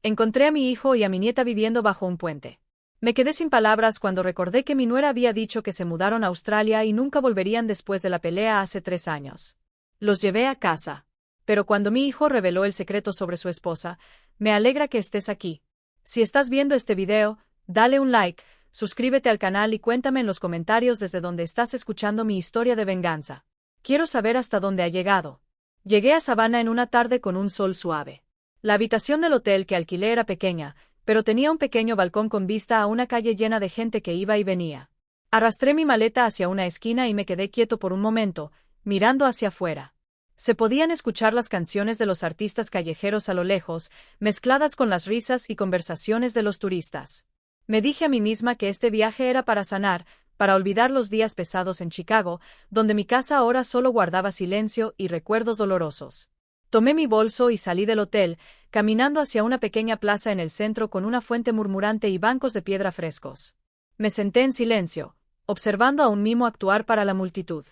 Encontré a mi hijo y a mi nieta viviendo bajo un puente. Me quedé sin palabras cuando recordé que mi nuera había dicho que se mudaron a Australia y nunca volverían después de la pelea hace 3 años. Los llevé a casa. Pero cuando mi hijo reveló el secreto sobre su esposa, me alegra que estés aquí. Si estás viendo este video, dale un like, suscríbete al canal y cuéntame en los comentarios desde donde estás escuchando mi historia de venganza. Quiero saber hasta dónde ha llegado. Llegué a Savannah en una tarde con un sol suave. La habitación del hotel que alquilé era pequeña, pero tenía un pequeño balcón con vista a una calle llena de gente que iba y venía. Arrastré mi maleta hacia una esquina y me quedé quieto por un momento, mirando hacia afuera. Se podían escuchar las canciones de los artistas callejeros a lo lejos, mezcladas con las risas y conversaciones de los turistas. Me dije a mí misma que este viaje era para sanar, para olvidar los días pesados en Chicago, donde mi casa ahora solo guardaba silencio y recuerdos dolorosos. Tomé mi bolso y salí del hotel, caminando hacia una pequeña plaza en el centro con una fuente murmurante y bancos de piedra frescos. Me senté en silencio, observando a un mimo actuar para la multitud.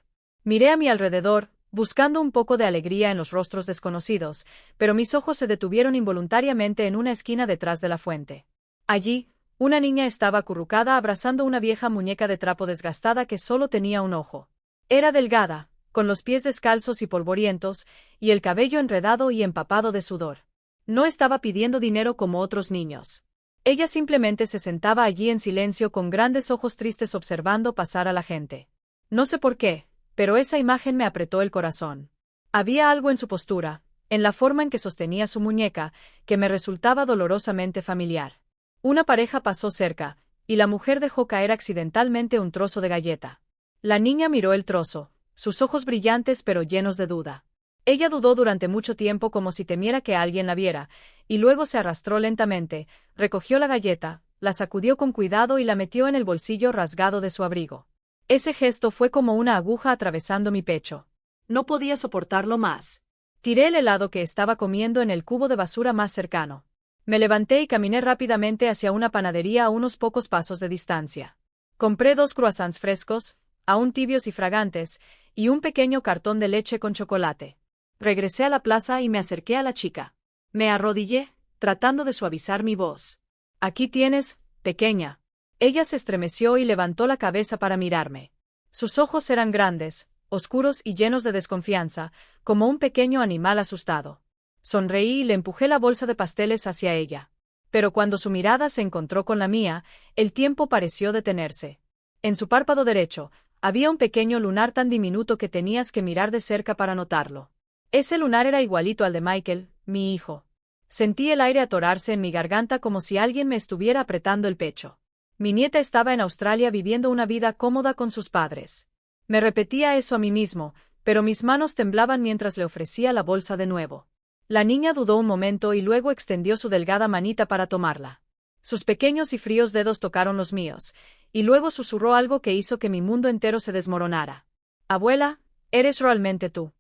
Miré a mi alrededor, buscando un poco de alegría en los rostros desconocidos, pero mis ojos se detuvieron involuntariamente en una esquina detrás de la fuente. Allí, una niña estaba acurrucada abrazando una vieja muñeca de trapo desgastada que solo tenía un ojo. Era delgada, con los pies descalzos y polvorientos, y el cabello enredado y empapado de sudor. No estaba pidiendo dinero como otros niños. Ella simplemente se sentaba allí en silencio con grandes ojos tristes observando pasar a la gente. No sé por qué, pero esa imagen me apretó el corazón. Había algo en su postura, en la forma en que sostenía su muñeca, que me resultaba dolorosamente familiar. Una pareja pasó cerca, y la mujer dejó caer accidentalmente un trozo de galleta. La niña miró el trozo, sus ojos brillantes pero llenos de duda. Ella dudó durante mucho tiempo como si temiera que alguien la viera, y luego se arrastró lentamente, recogió la galleta, la sacudió con cuidado y la metió en el bolsillo rasgado de su abrigo. Ese gesto fue como una aguja atravesando mi pecho. No podía soportarlo más. Tiré el helado que estaba comiendo en el cubo de basura más cercano. Me levanté y caminé rápidamente hacia una panadería a unos pocos pasos de distancia. Compré 2 croissants frescos, aún tibios y fragantes, y un pequeño cartón de leche con chocolate. Regresé a la plaza y me acerqué a la chica. Me arrodillé, tratando de suavizar mi voz. Aquí tienes, pequeña. Ella se estremeció y levantó la cabeza para mirarme. Sus ojos eran grandes, oscuros y llenos de desconfianza, como un pequeño animal asustado. Sonreí y le empujé la bolsa de pasteles hacia ella. Pero cuando su mirada se encontró con la mía, el tiempo pareció detenerse. En su párpado derecho, había un pequeño lunar tan diminuto que tenías que mirar de cerca para notarlo. Ese lunar era igualito al de Michael, mi hijo. Sentí el aire atorarse en mi garganta como si alguien me estuviera apretando el pecho. Mi nieta estaba en Australia viviendo una vida cómoda con sus padres. Me repetía eso a mí mismo, pero mis manos temblaban mientras le ofrecía la bolsa de nuevo. La niña dudó un momento y luego extendió su delgada manita para tomarla. Sus pequeños y fríos dedos tocaron los míos, y luego susurró algo que hizo que mi mundo entero se desmoronara. Abuela, eres realmente tú.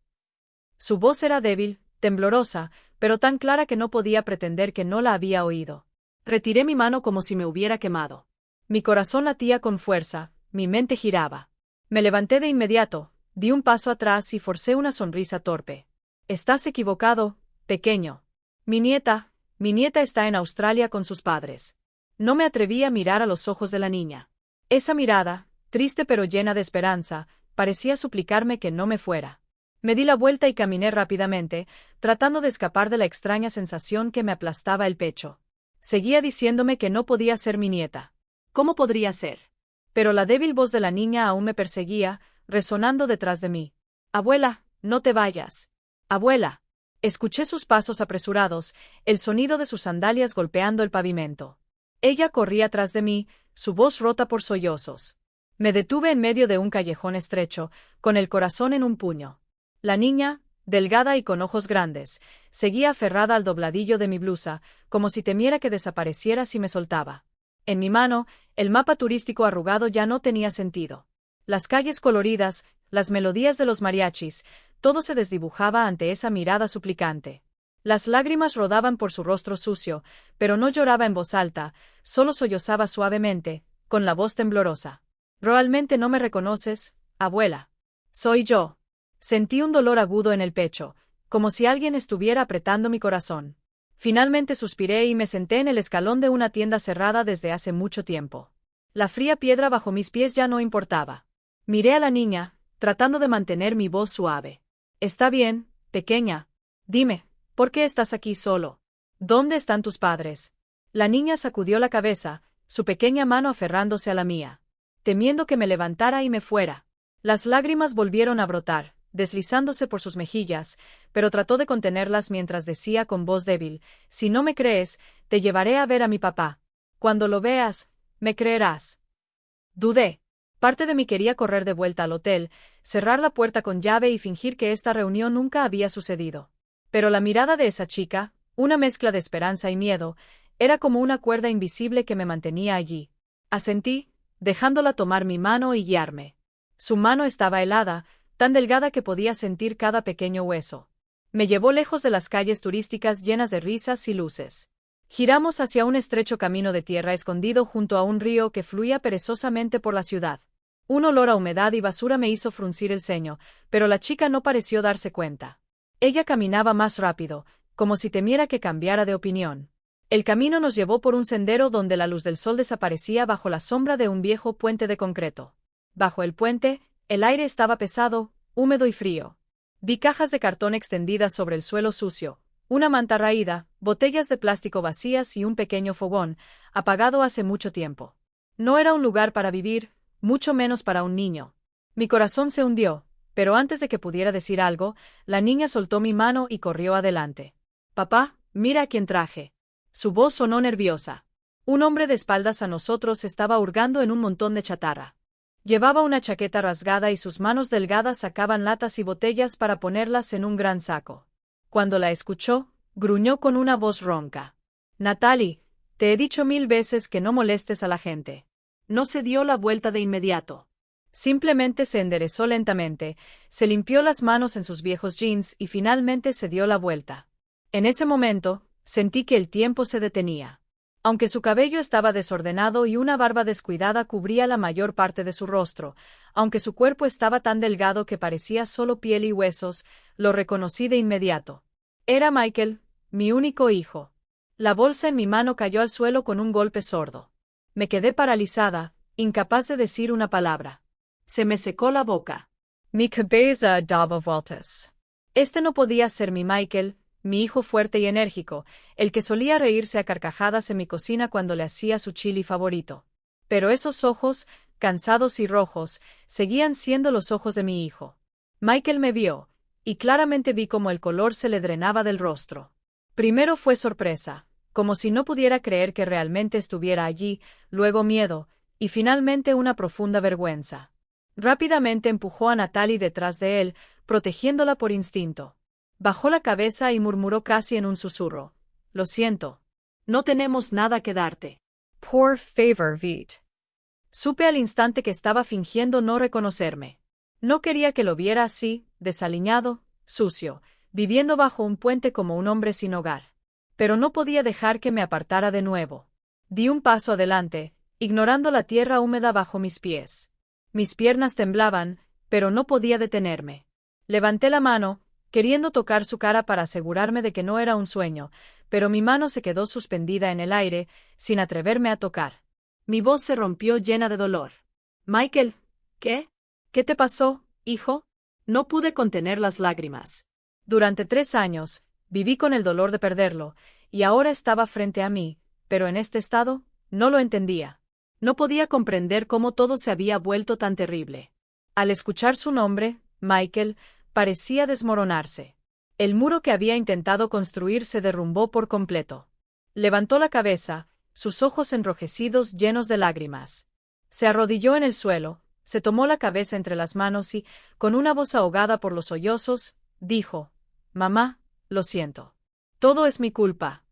Su voz era débil, temblorosa, pero tan clara que no podía pretender que no la había oído. Retiré mi mano como si me hubiera quemado. Mi corazón latía con fuerza, mi mente giraba. Me levanté de inmediato, di un paso atrás y forcé una sonrisa torpe. Estás equivocado, pequeño. Mi nieta está en Australia con sus padres. No me atreví a mirar a los ojos de la niña. Esa mirada, triste pero llena de esperanza, parecía suplicarme que no me fuera. Me di la vuelta y caminé rápidamente, tratando de escapar de la extraña sensación que me aplastaba el pecho. Seguía diciéndome que no podía ser mi nieta. ¿Cómo podría ser? Pero la débil voz de la niña aún me perseguía, resonando detrás de mí. Abuela, no te vayas. Abuela. Escuché sus pasos apresurados, el sonido de sus sandalias golpeando el pavimento. Ella corría tras de mí, su voz rota por sollozos. Me detuve en medio de un callejón estrecho, con el corazón en un puño. La niña, delgada y con ojos grandes, seguía aferrada al dobladillo de mi blusa, como si temiera que desapareciera si me soltaba. En mi mano, el mapa turístico arrugado ya no tenía sentido. Las calles coloridas, las melodías de los mariachis, todo se desdibujaba ante esa mirada suplicante. Las lágrimas rodaban por su rostro sucio, pero no lloraba en voz alta, solo sollozaba suavemente, con la voz temblorosa. ¿Realmente no me reconoces, abuela? Soy yo. Sentí un dolor agudo en el pecho, como si alguien estuviera apretando mi corazón. Finalmente suspiré y me senté en el escalón de una tienda cerrada desde hace mucho tiempo. La fría piedra bajo mis pies ya no importaba. Miré a la niña, tratando de mantener mi voz suave. Está bien, pequeña. Dime, ¿por qué estás aquí solo? ¿Dónde están tus padres? La niña sacudió la cabeza, su pequeña mano aferrándose a la mía, temiendo que me levantara y me fuera. Las lágrimas volvieron a brotar, deslizándose por sus mejillas, pero trató de contenerlas mientras decía con voz débil: si no me crees, te llevaré a ver a mi papá. Cuando lo veas, me creerás. Dudé. Parte de mí quería correr de vuelta al hotel, cerrar la puerta con llave y fingir que esta reunión nunca había sucedido. Pero la mirada de esa chica, una mezcla de esperanza y miedo, era como una cuerda invisible que me mantenía allí. Asentí, dejándola tomar mi mano y guiarme. Su mano estaba helada, tan delgada que podía sentir cada pequeño hueso. Me llevó lejos de las calles turísticas llenas de risas y luces. Giramos hacia un estrecho camino de tierra escondido junto a un río que fluía perezosamente por la ciudad. Un olor a humedad y basura me hizo fruncir el ceño, pero la chica no pareció darse cuenta. Ella caminaba más rápido, como si temiera que cambiara de opinión. El camino nos llevó por un sendero donde la luz del sol desaparecía bajo la sombra de un viejo puente de concreto. Bajo el puente, el aire estaba pesado, húmedo y frío. Vi cajas de cartón extendidas sobre el suelo sucio, una manta raída, botellas de plástico vacías y un pequeño fogón, apagado hace mucho tiempo. No era un lugar para vivir, mucho menos para un niño. Mi corazón se hundió, pero antes de que pudiera decir algo, la niña soltó mi mano y corrió adelante. Papá, mira a quién traje. Su voz sonó nerviosa. Un hombre de espaldas a nosotros estaba hurgando en un montón de chatarra. Llevaba una chaqueta rasgada y sus manos delgadas sacaban latas y botellas para ponerlas en un gran saco. Cuando la escuchó, gruñó con una voz ronca. Natalie, te he dicho 1000 veces que no molestes a la gente. No se dio la vuelta de inmediato. Simplemente se enderezó lentamente, se limpió las manos en sus viejos jeans y finalmente se dio la vuelta. En ese momento, sentí que el tiempo se detenía. Aunque su cabello estaba desordenado y una barba descuidada cubría la mayor parte de su rostro, aunque su cuerpo estaba tan delgado que parecía solo piel y huesos, lo reconocí de inmediato. Era Michael, mi único hijo. La bolsa en mi mano cayó al suelo con un golpe sordo. Me quedé paralizada, incapaz de decir una palabra. Se me secó la boca. Mi cabeza daba vueltas. Este no podía ser mi Michael, mi hijo fuerte y enérgico, el que solía reírse a carcajadas en mi cocina cuando le hacía su chili favorito. Pero esos ojos, cansados y rojos, seguían siendo los ojos de mi hijo. Michael me vio, y claramente vi cómo el color se le drenaba del rostro. Primero fue sorpresa, como si no pudiera creer que realmente estuviera allí, luego miedo, y finalmente una profunda vergüenza. Rápidamente empujó a Natalie detrás de él, protegiéndola por instinto. Bajó la cabeza y murmuró casi en un susurro. Lo siento. No tenemos nada que darte. Por favor, Vit. Supe al instante que estaba fingiendo no reconocerme. No quería que lo viera así, desaliñado, sucio, viviendo bajo un puente como un hombre sin hogar. Pero no podía dejar que me apartara de nuevo. Di un paso adelante, ignorando la tierra húmeda bajo mis pies. Mis piernas temblaban, pero no podía detenerme. Levanté la mano, queriendo tocar su cara para asegurarme de que no era un sueño, pero mi mano se quedó suspendida en el aire, sin atreverme a tocar. Mi voz se rompió llena de dolor. Michael, ¿qué? ¿Qué te pasó, hijo? No pude contener las lágrimas. Durante 3 años, viví con el dolor de perderlo, y ahora estaba frente a mí, pero en este estado, no lo entendía. No podía comprender cómo todo se había vuelto tan terrible. Al escuchar su nombre, Michael, parecía desmoronarse. El muro que había intentado construir se derrumbó por completo. Levantó la cabeza, sus ojos enrojecidos llenos de lágrimas. Se arrodilló en el suelo, se tomó la cabeza entre las manos y, con una voz ahogada por los sollozos, dijo: «Mamá, lo siento. Todo es mi culpa».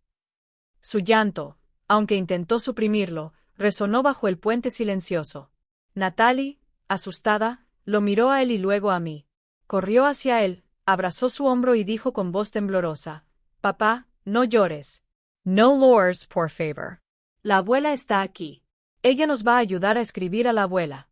Su llanto, aunque intentó suprimirlo, resonó bajo el puente silencioso. Natalie, asustada, lo miró a él y luego a mí. Corrió hacia él, abrazó su hombro y dijo con voz temblorosa: «Papá, no llores. No llores, por favor. La abuela está aquí. Ella nos va a ayudar a escribir a la abuela».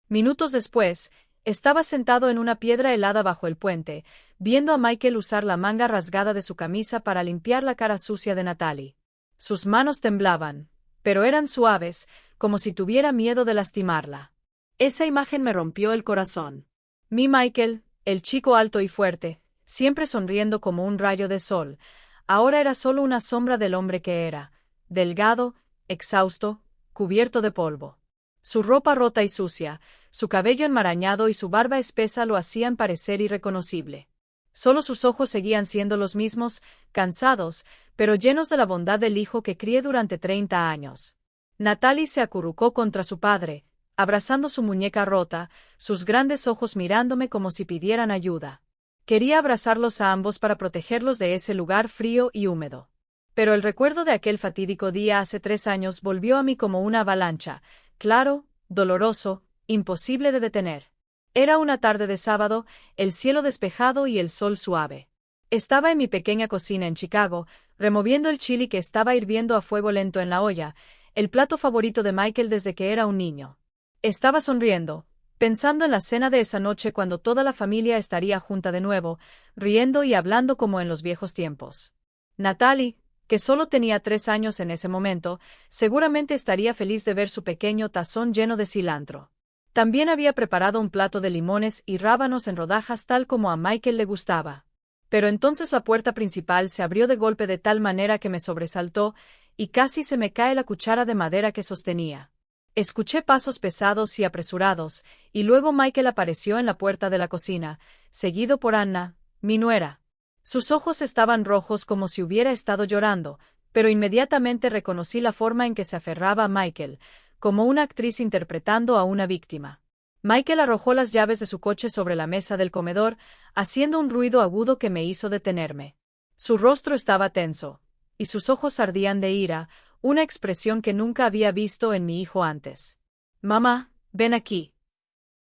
Minutos después, Estaba sentado en una piedra helada bajo el puente, viendo a Michael usar la manga rasgada de su camisa para limpiar la cara sucia de Natalie. Sus manos temblaban, pero eran suaves, como si tuviera miedo de lastimarla. Esa imagen me rompió el corazón. Mi Michael, el chico alto y fuerte, siempre sonriendo como un rayo de sol, ahora era solo una sombra del hombre que era, delgado, exhausto, cubierto de polvo. Su ropa rota y sucia, su cabello enmarañado y su barba espesa lo hacían parecer irreconocible. Solo sus ojos seguían siendo los mismos, cansados, pero llenos de la bondad del hijo que crié durante 30 años. Natalie se acurrucó contra su padre, abrazando su muñeca rota, sus grandes ojos mirándome como si pidieran ayuda. Quería abrazarlos a ambos para protegerlos de ese lugar frío y húmedo. Pero el recuerdo de aquel fatídico día hace 3 años volvió a mí como una avalancha, claro, doloroso, imposible de detener. Era una tarde de sábado, el cielo despejado y el sol suave. Estaba en mi pequeña cocina en Chicago, removiendo el chili que estaba hirviendo a fuego lento en la olla, el plato favorito de Michael desde que era un niño. Estaba sonriendo, pensando en la cena de esa noche cuando toda la familia estaría junta de nuevo, riendo y hablando como en los viejos tiempos. Natalie, que solo tenía 3 años en ese momento, seguramente estaría feliz de ver su pequeño tazón lleno de cilantro. También había preparado un plato de limones y rábanos en rodajas tal como a Michael le gustaba. Pero entonces la puerta principal se abrió de golpe de tal manera que me sobresaltó, y casi se me cae la cuchara de madera que sostenía. Escuché pasos pesados y apresurados, y luego Michael apareció en la puerta de la cocina, seguido por Anna, mi nuera. Sus ojos estaban rojos como si hubiera estado llorando, pero inmediatamente reconocí la forma en que se aferraba a Michael, como una actriz interpretando a una víctima. Michael arrojó las llaves de su coche sobre la mesa del comedor, haciendo un ruido agudo que me hizo detenerme. Su rostro estaba tenso, y sus ojos ardían de ira, una expresión que nunca había visto en mi hijo antes. «Mamá, ven aquí.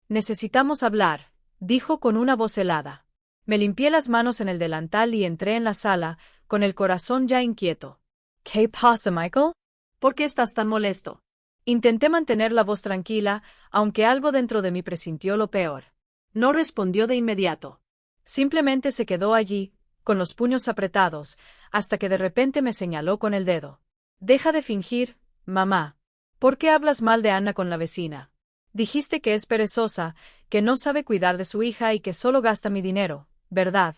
Necesitamos hablar», dijo con una voz helada. Me limpié las manos en el delantal y entré en la sala, con el corazón ya inquieto. «¿Qué pasa, Michael? ¿Por qué estás tan molesto?» Intenté mantener la voz tranquila, aunque algo dentro de mí presintió lo peor. No respondió de inmediato. Simplemente se quedó allí, con los puños apretados, hasta que de repente me señaló con el dedo. «Deja de fingir, mamá. ¿Por qué hablas mal de Anna con la vecina? Dijiste que es perezosa, que no sabe cuidar de su hija y que solo gasta mi dinero, ¿verdad?»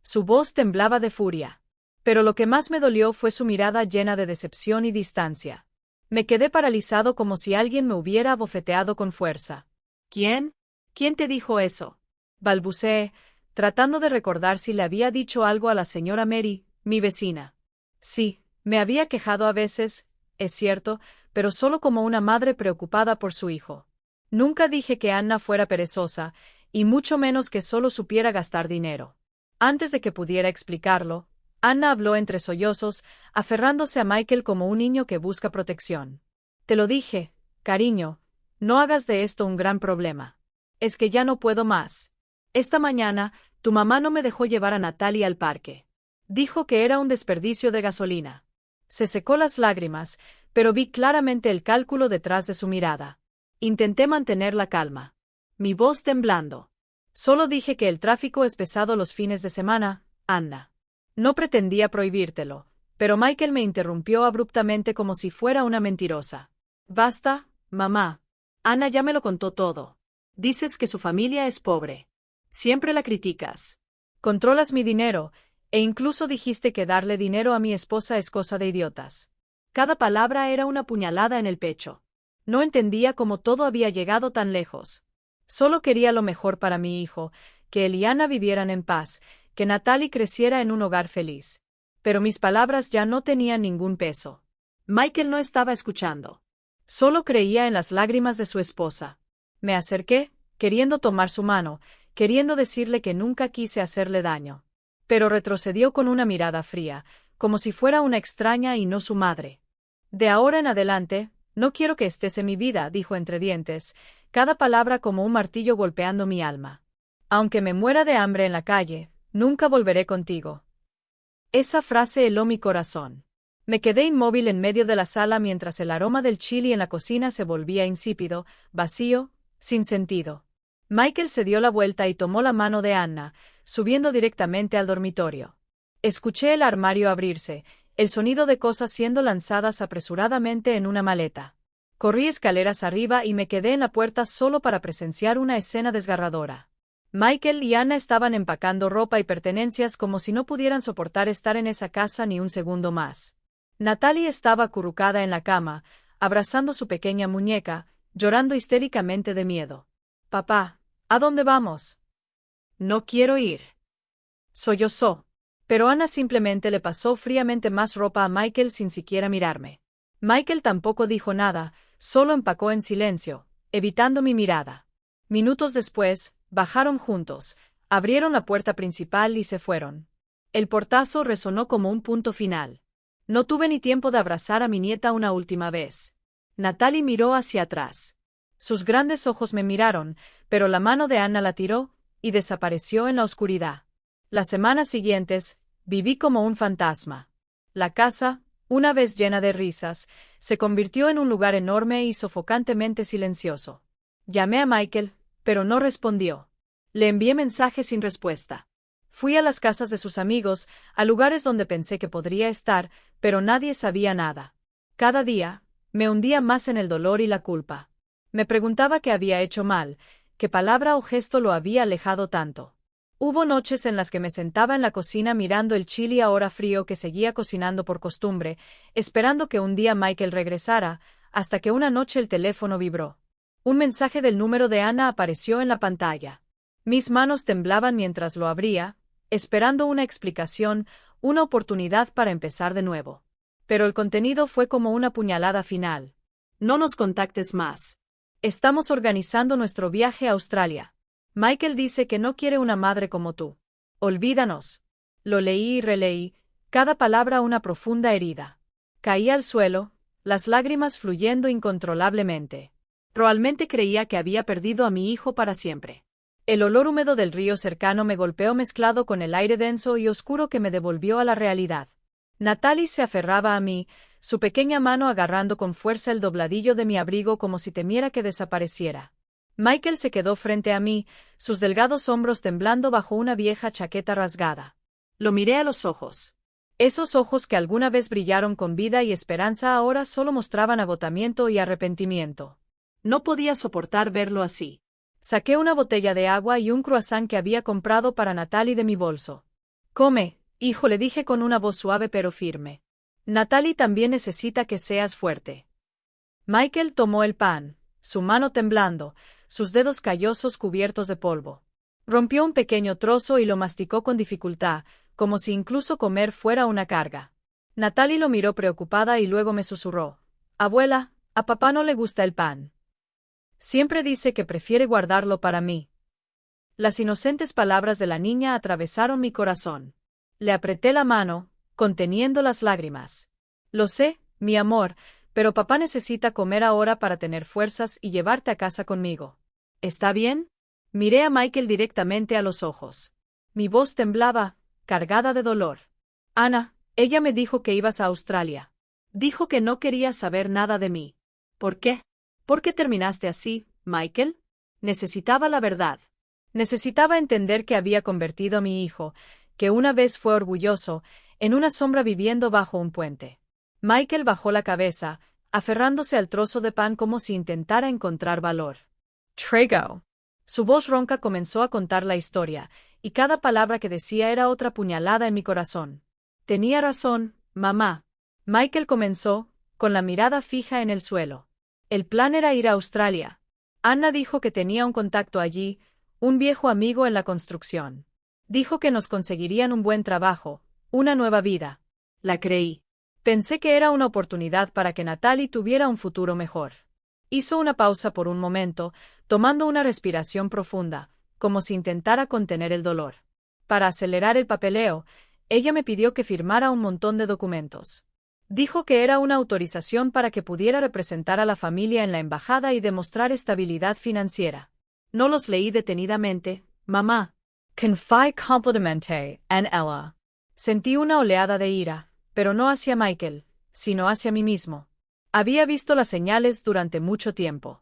Su voz temblaba de furia. Pero lo que más me dolió fue su mirada llena de decepción y distancia. Me quedé paralizado como si alguien me hubiera abofeteado con fuerza. «¿Quién? ¿Quién te dijo eso?», balbuceé, tratando de recordar si le había dicho algo a la señora Mary, mi vecina. Sí, me había quejado a veces, es cierto, pero solo como una madre preocupada por su hijo. Nunca dije que Anna fuera perezosa, y mucho menos que solo supiera gastar dinero. Antes de que pudiera explicarlo, Anna habló entre sollozos, aferrándose a Michael como un niño que busca protección. «Te lo dije, cariño, no hagas de esto un gran problema. Es que ya no puedo más. Esta mañana, tu mamá no me dejó llevar a Natalie al parque. Dijo que era un desperdicio de gasolina». Se secó las lágrimas, pero vi claramente el cálculo detrás de su mirada. Intenté mantener la calma. Mi voz temblando. «Solo dije que el tráfico es pesado los fines de semana, Anna. No pretendía prohibírtelo, pero Michael me interrumpió abruptamente como si fuera una mentirosa. «Basta, mamá. Anna ya me lo contó todo. Dices que su familia es pobre. Siempre la criticas. Controlas mi dinero, e incluso dijiste que darle dinero a mi esposa es cosa de idiotas». Cada palabra era una puñalada en el pecho. No entendía cómo todo había llegado tan lejos. Solo quería lo mejor para mi hijo, que él y Anna vivieran en paz, que Natalie creciera en un hogar feliz. Pero mis palabras ya no tenían ningún peso. Michael no estaba escuchando. Solo creía en las lágrimas de su esposa. Me acerqué, queriendo tomar su mano, queriendo decirle que nunca quise hacerle daño. Pero retrocedió con una mirada fría, como si fuera una extraña y no su madre. «De ahora en adelante, no quiero que estés en mi vida», dijo entre dientes, cada palabra como un martillo golpeando mi alma. «Aunque me muera de hambre en la calle, nunca volveré contigo». Esa frase heló mi corazón. Me quedé inmóvil en medio de la sala mientras el aroma del chili en la cocina se volvía insípido, vacío, sin sentido. Michael se dio la vuelta y tomó la mano de Anna, subiendo directamente al dormitorio. Escuché el armario abrirse, el sonido de cosas siendo lanzadas apresuradamente en una maleta. Corrí escaleras arriba y me quedé en la puerta solo para presenciar una escena desgarradora. Michael y Anna estaban empacando ropa y pertenencias como si no pudieran soportar estar en esa casa ni un segundo más. Natalie estaba acurrucada en la cama, abrazando su pequeña muñeca, llorando histéricamente de miedo. «Papá, ¿a dónde vamos?» «No quiero ir», sollozó. Pero Anna simplemente le pasó fríamente más ropa a Michael sin siquiera mirarme. Michael tampoco dijo nada, solo empacó en silencio, evitando mi mirada. Minutos después, bajaron juntos, abrieron la puerta principal y se fueron. El portazo resonó como un punto final. No tuve ni tiempo de abrazar a mi nieta una última vez. Natalie miró hacia atrás. Sus grandes ojos me miraron, pero la mano de Anna la tiró y desapareció en la oscuridad. Las semanas siguientes, viví como un fantasma. La casa, una vez llena de risas, se convirtió en un lugar enorme y sofocantemente silencioso. Llamé a Michael, pero no respondió. Le envié mensajes sin respuesta. Fui a las casas de sus amigos, a lugares donde pensé que podría estar, pero nadie sabía nada. Cada día, me hundía más en el dolor y la culpa. Me preguntaba qué había hecho mal, qué palabra o gesto lo había alejado tanto. Hubo noches en las que me sentaba en la cocina mirando el chili ahora frío que seguía cocinando por costumbre, esperando que un día Michael regresara, hasta que una noche el teléfono vibró. Un mensaje del número de Anna apareció en la pantalla. Mis manos temblaban mientras lo abría, esperando una explicación, una oportunidad para empezar de nuevo. Pero el contenido fue como una puñalada final. No nos contactes más. Estamos organizando nuestro viaje a Australia. Michael dice que no quiere una madre como tú. Olvídanos. Lo leí y releí, cada palabra una profunda herida. Caí al suelo, las lágrimas fluyendo incontrolablemente. Probablemente creía que había perdido a mi hijo para siempre. El olor húmedo del río cercano me golpeó mezclado con el aire denso y oscuro que me devolvió a la realidad. Natalie se aferraba a mí, su pequeña mano agarrando con fuerza el dobladillo de mi abrigo como si temiera que desapareciera. Michael se quedó frente a mí, sus delgados hombros temblando bajo una vieja chaqueta rasgada. Lo miré a los ojos. Esos ojos que alguna vez brillaron con vida y esperanza ahora solo mostraban agotamiento y arrepentimiento. No podía soportar verlo así. Saqué una botella de agua y un croissant que había comprado para Natalie de mi bolso. «Come, hijo», le dije con una voz suave pero firme. «Natalie también necesita que seas fuerte». Michael tomó el pan, su mano temblando, sus dedos callosos cubiertos de polvo. Rompió un pequeño trozo y lo masticó con dificultad, como si incluso comer fuera una carga. Natalie lo miró preocupada y luego me susurró. «Abuela, a papá no le gusta el pan. Siempre dice que prefiere guardarlo para mí». Las inocentes palabras de la niña atravesaron mi corazón. Le apreté la mano, conteniendo las lágrimas. «Lo sé, mi amor, pero papá necesita comer ahora para tener fuerzas y llevarte a casa conmigo. ¿Está bien?» Miré a Michael directamente a los ojos. Mi voz temblaba, cargada de dolor. «Anna, ella me dijo que ibas a Australia. Dijo que no quería saber nada de mí. ¿Por qué? ¿Por qué terminaste así, Michael?» Necesitaba la verdad. Necesitaba entender que había convertido a mi hijo, que una vez fue orgulloso, en una sombra viviendo bajo un puente. Michael bajó la cabeza, aferrándose al trozo de pan como si intentara encontrar valor. «Trego». Su voz ronca comenzó a contar la historia, y cada palabra que decía era otra puñalada en mi corazón. «Tenía razón, mamá». Michael comenzó, con la mirada fija en el suelo. El plan era ir a Australia. Anna dijo que tenía un contacto allí, un viejo amigo en la construcción. Dijo que nos conseguirían un buen trabajo, una nueva vida. La creí. Pensé que era una oportunidad para que Natalie tuviera un futuro mejor. Hizo una pausa por un momento, tomando una respiración profunda, como si intentara contener el dolor. Para acelerar el papeleo, ella me pidió que firmara un montón de documentos. Dijo que era una autorización para que pudiera representar a la familia en la embajada y demostrar estabilidad financiera. No los leí detenidamente, mamá. «Confie completamente en ella». Sentí una oleada de ira, pero no hacia Michael, sino hacia mí mismo. Había visto las señales durante mucho tiempo.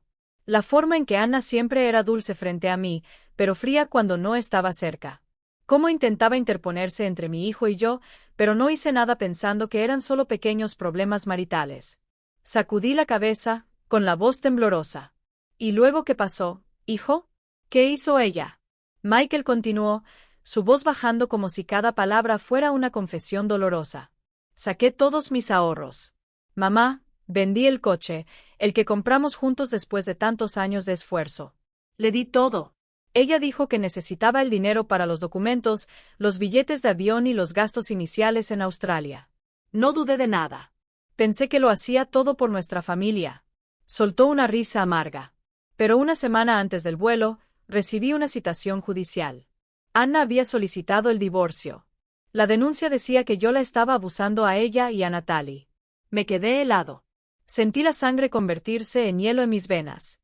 La forma en que Anna siempre era dulce frente a mí, pero fría cuando no estaba cerca. Cómo intentaba interponerse entre mi hijo y yo, pero no hice nada pensando que eran solo pequeños problemas maritales. Sacudí la cabeza, con la voz temblorosa. ¿Y luego qué pasó, hijo? ¿Qué hizo ella? Michael continuó, su voz bajando como si cada palabra fuera una confesión dolorosa. Saqué todos mis ahorros. Mamá, vendí el coche, el que compramos juntos después de tantos años de esfuerzo. Le di todo. Ella dijo que necesitaba el dinero para los documentos, los billetes de avión y los gastos iniciales en Australia. No dudé de nada. Pensé que lo hacía todo por nuestra familia. Soltó una risa amarga. Pero una semana antes del vuelo, recibí una citación judicial. Anna había solicitado el divorcio. La denuncia decía que yo la estaba abusando a ella y a Natalie. Me quedé helado. Sentí la sangre convertirse en hielo en mis venas.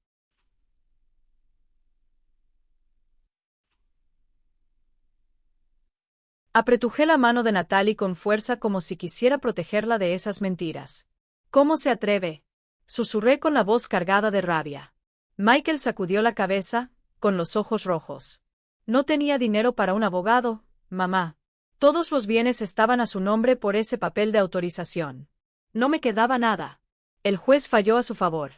Apretujé la mano de Natalie con fuerza como si quisiera protegerla de esas mentiras. ¿Cómo se atreve? Susurré con la voz cargada de rabia. Michael sacudió la cabeza, con los ojos rojos. No tenía dinero para un abogado, mamá. Todos los bienes estaban a su nombre por ese papel de autorización. No me quedaba nada. El juez falló a su favor.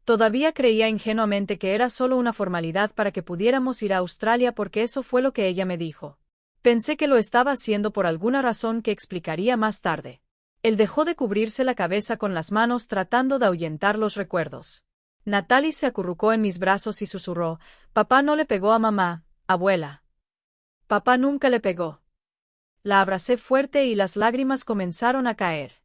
Todavía creía ingenuamente que era solo una formalidad para que pudiéramos ir a Australia porque eso fue lo que ella me dijo. Pensé que lo estaba haciendo por alguna razón que explicaría más tarde. Él dejó de cubrirse la cabeza con las manos tratando de ahuyentar los recuerdos. Natalie se acurrucó en mis brazos y susurró, «Papá no le pegó a mamá, abuela». Papá nunca le pegó. La abracé fuerte y las lágrimas comenzaron a caer.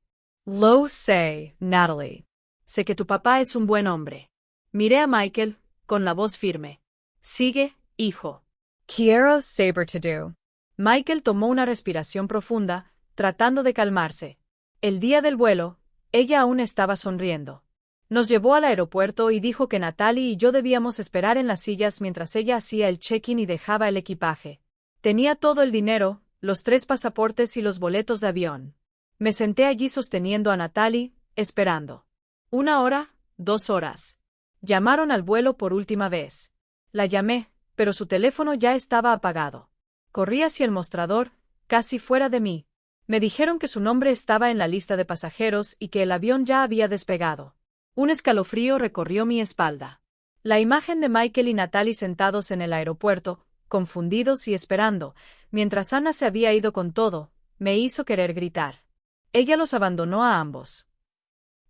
Lo sé, Natalie. Sé que tu papá es un buen hombre. Miré a Michael, con la voz firme. Sigue, hijo. Quiero saber to do. Michael tomó una respiración profunda, tratando de calmarse. El día del vuelo, ella aún estaba sonriendo. Nos llevó al aeropuerto y dijo que Natalie y yo debíamos esperar en las sillas mientras ella hacía el check-in y dejaba el equipaje. Tenía todo el dinero, los 3 pasaportes y los boletos de avión. Me senté allí sosteniendo a Natalie, esperando. 1 hora, 2 horas. Llamaron al vuelo por última vez. La llamé, pero su teléfono ya estaba apagado. Corrí hacia el mostrador, casi fuera de mí. Me dijeron que su nombre estaba en la lista de pasajeros y que el avión ya había despegado. Un escalofrío recorrió mi espalda. La imagen de Michael y Natalie sentados en el aeropuerto, confundidos y esperando, mientras Anna se había ido con todo, me hizo querer gritar. Ella los abandonó a ambos.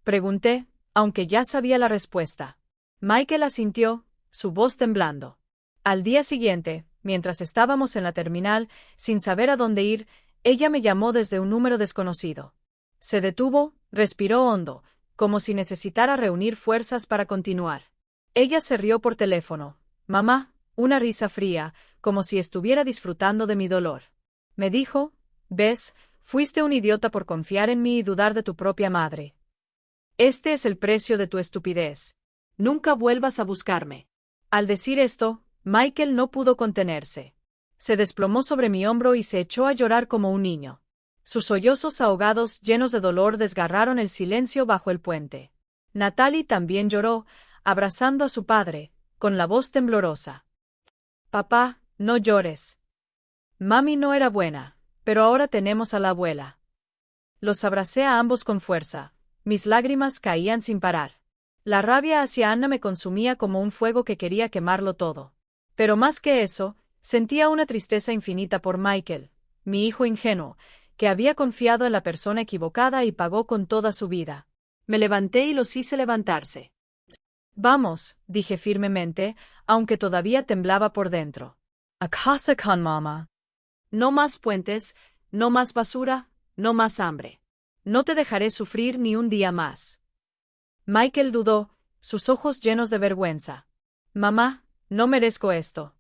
Pregunté, aunque ya sabía la respuesta. Michael asintió, su voz temblando. Al día siguiente, mientras estábamos en la terminal, sin saber a dónde ir, ella me llamó desde un número desconocido. Se detuvo, respiró hondo, como si necesitara reunir fuerzas para continuar. Ella se rió por teléfono. Mamá, una risa fría, como si estuviera disfrutando de mi dolor. Me dijo, «¿Ves? Fuiste un idiota por confiar en mí y dudar de tu propia madre. Este es el precio de tu estupidez. Nunca vuelvas a buscarme». Al decir esto, Michael no pudo contenerse. Se desplomó sobre mi hombro y se echó a llorar como un niño. Sus sollozos ahogados llenos de dolor desgarraron el silencio bajo el puente. Natalie también lloró, abrazando a su padre, con la voz temblorosa. «Papá, no llores. Mami no era buena, pero ahora tenemos a la abuela». Los abracé a ambos con fuerza. Mis lágrimas caían sin parar. La rabia hacia Anna me consumía como un fuego que quería quemarlo todo. Pero más que eso, sentía una tristeza infinita por Michael, mi hijo ingenuo, que había confiado en la persona equivocada y pagó con toda su vida. Me levanté y los hice levantarse. «Vamos», dije firmemente, aunque todavía temblaba por dentro. «A casa con mamá». No más puentes, no más basura, no más hambre. No te dejaré sufrir ni un día más. Michael dudó, sus ojos llenos de vergüenza. «Mamá, no merezco esto.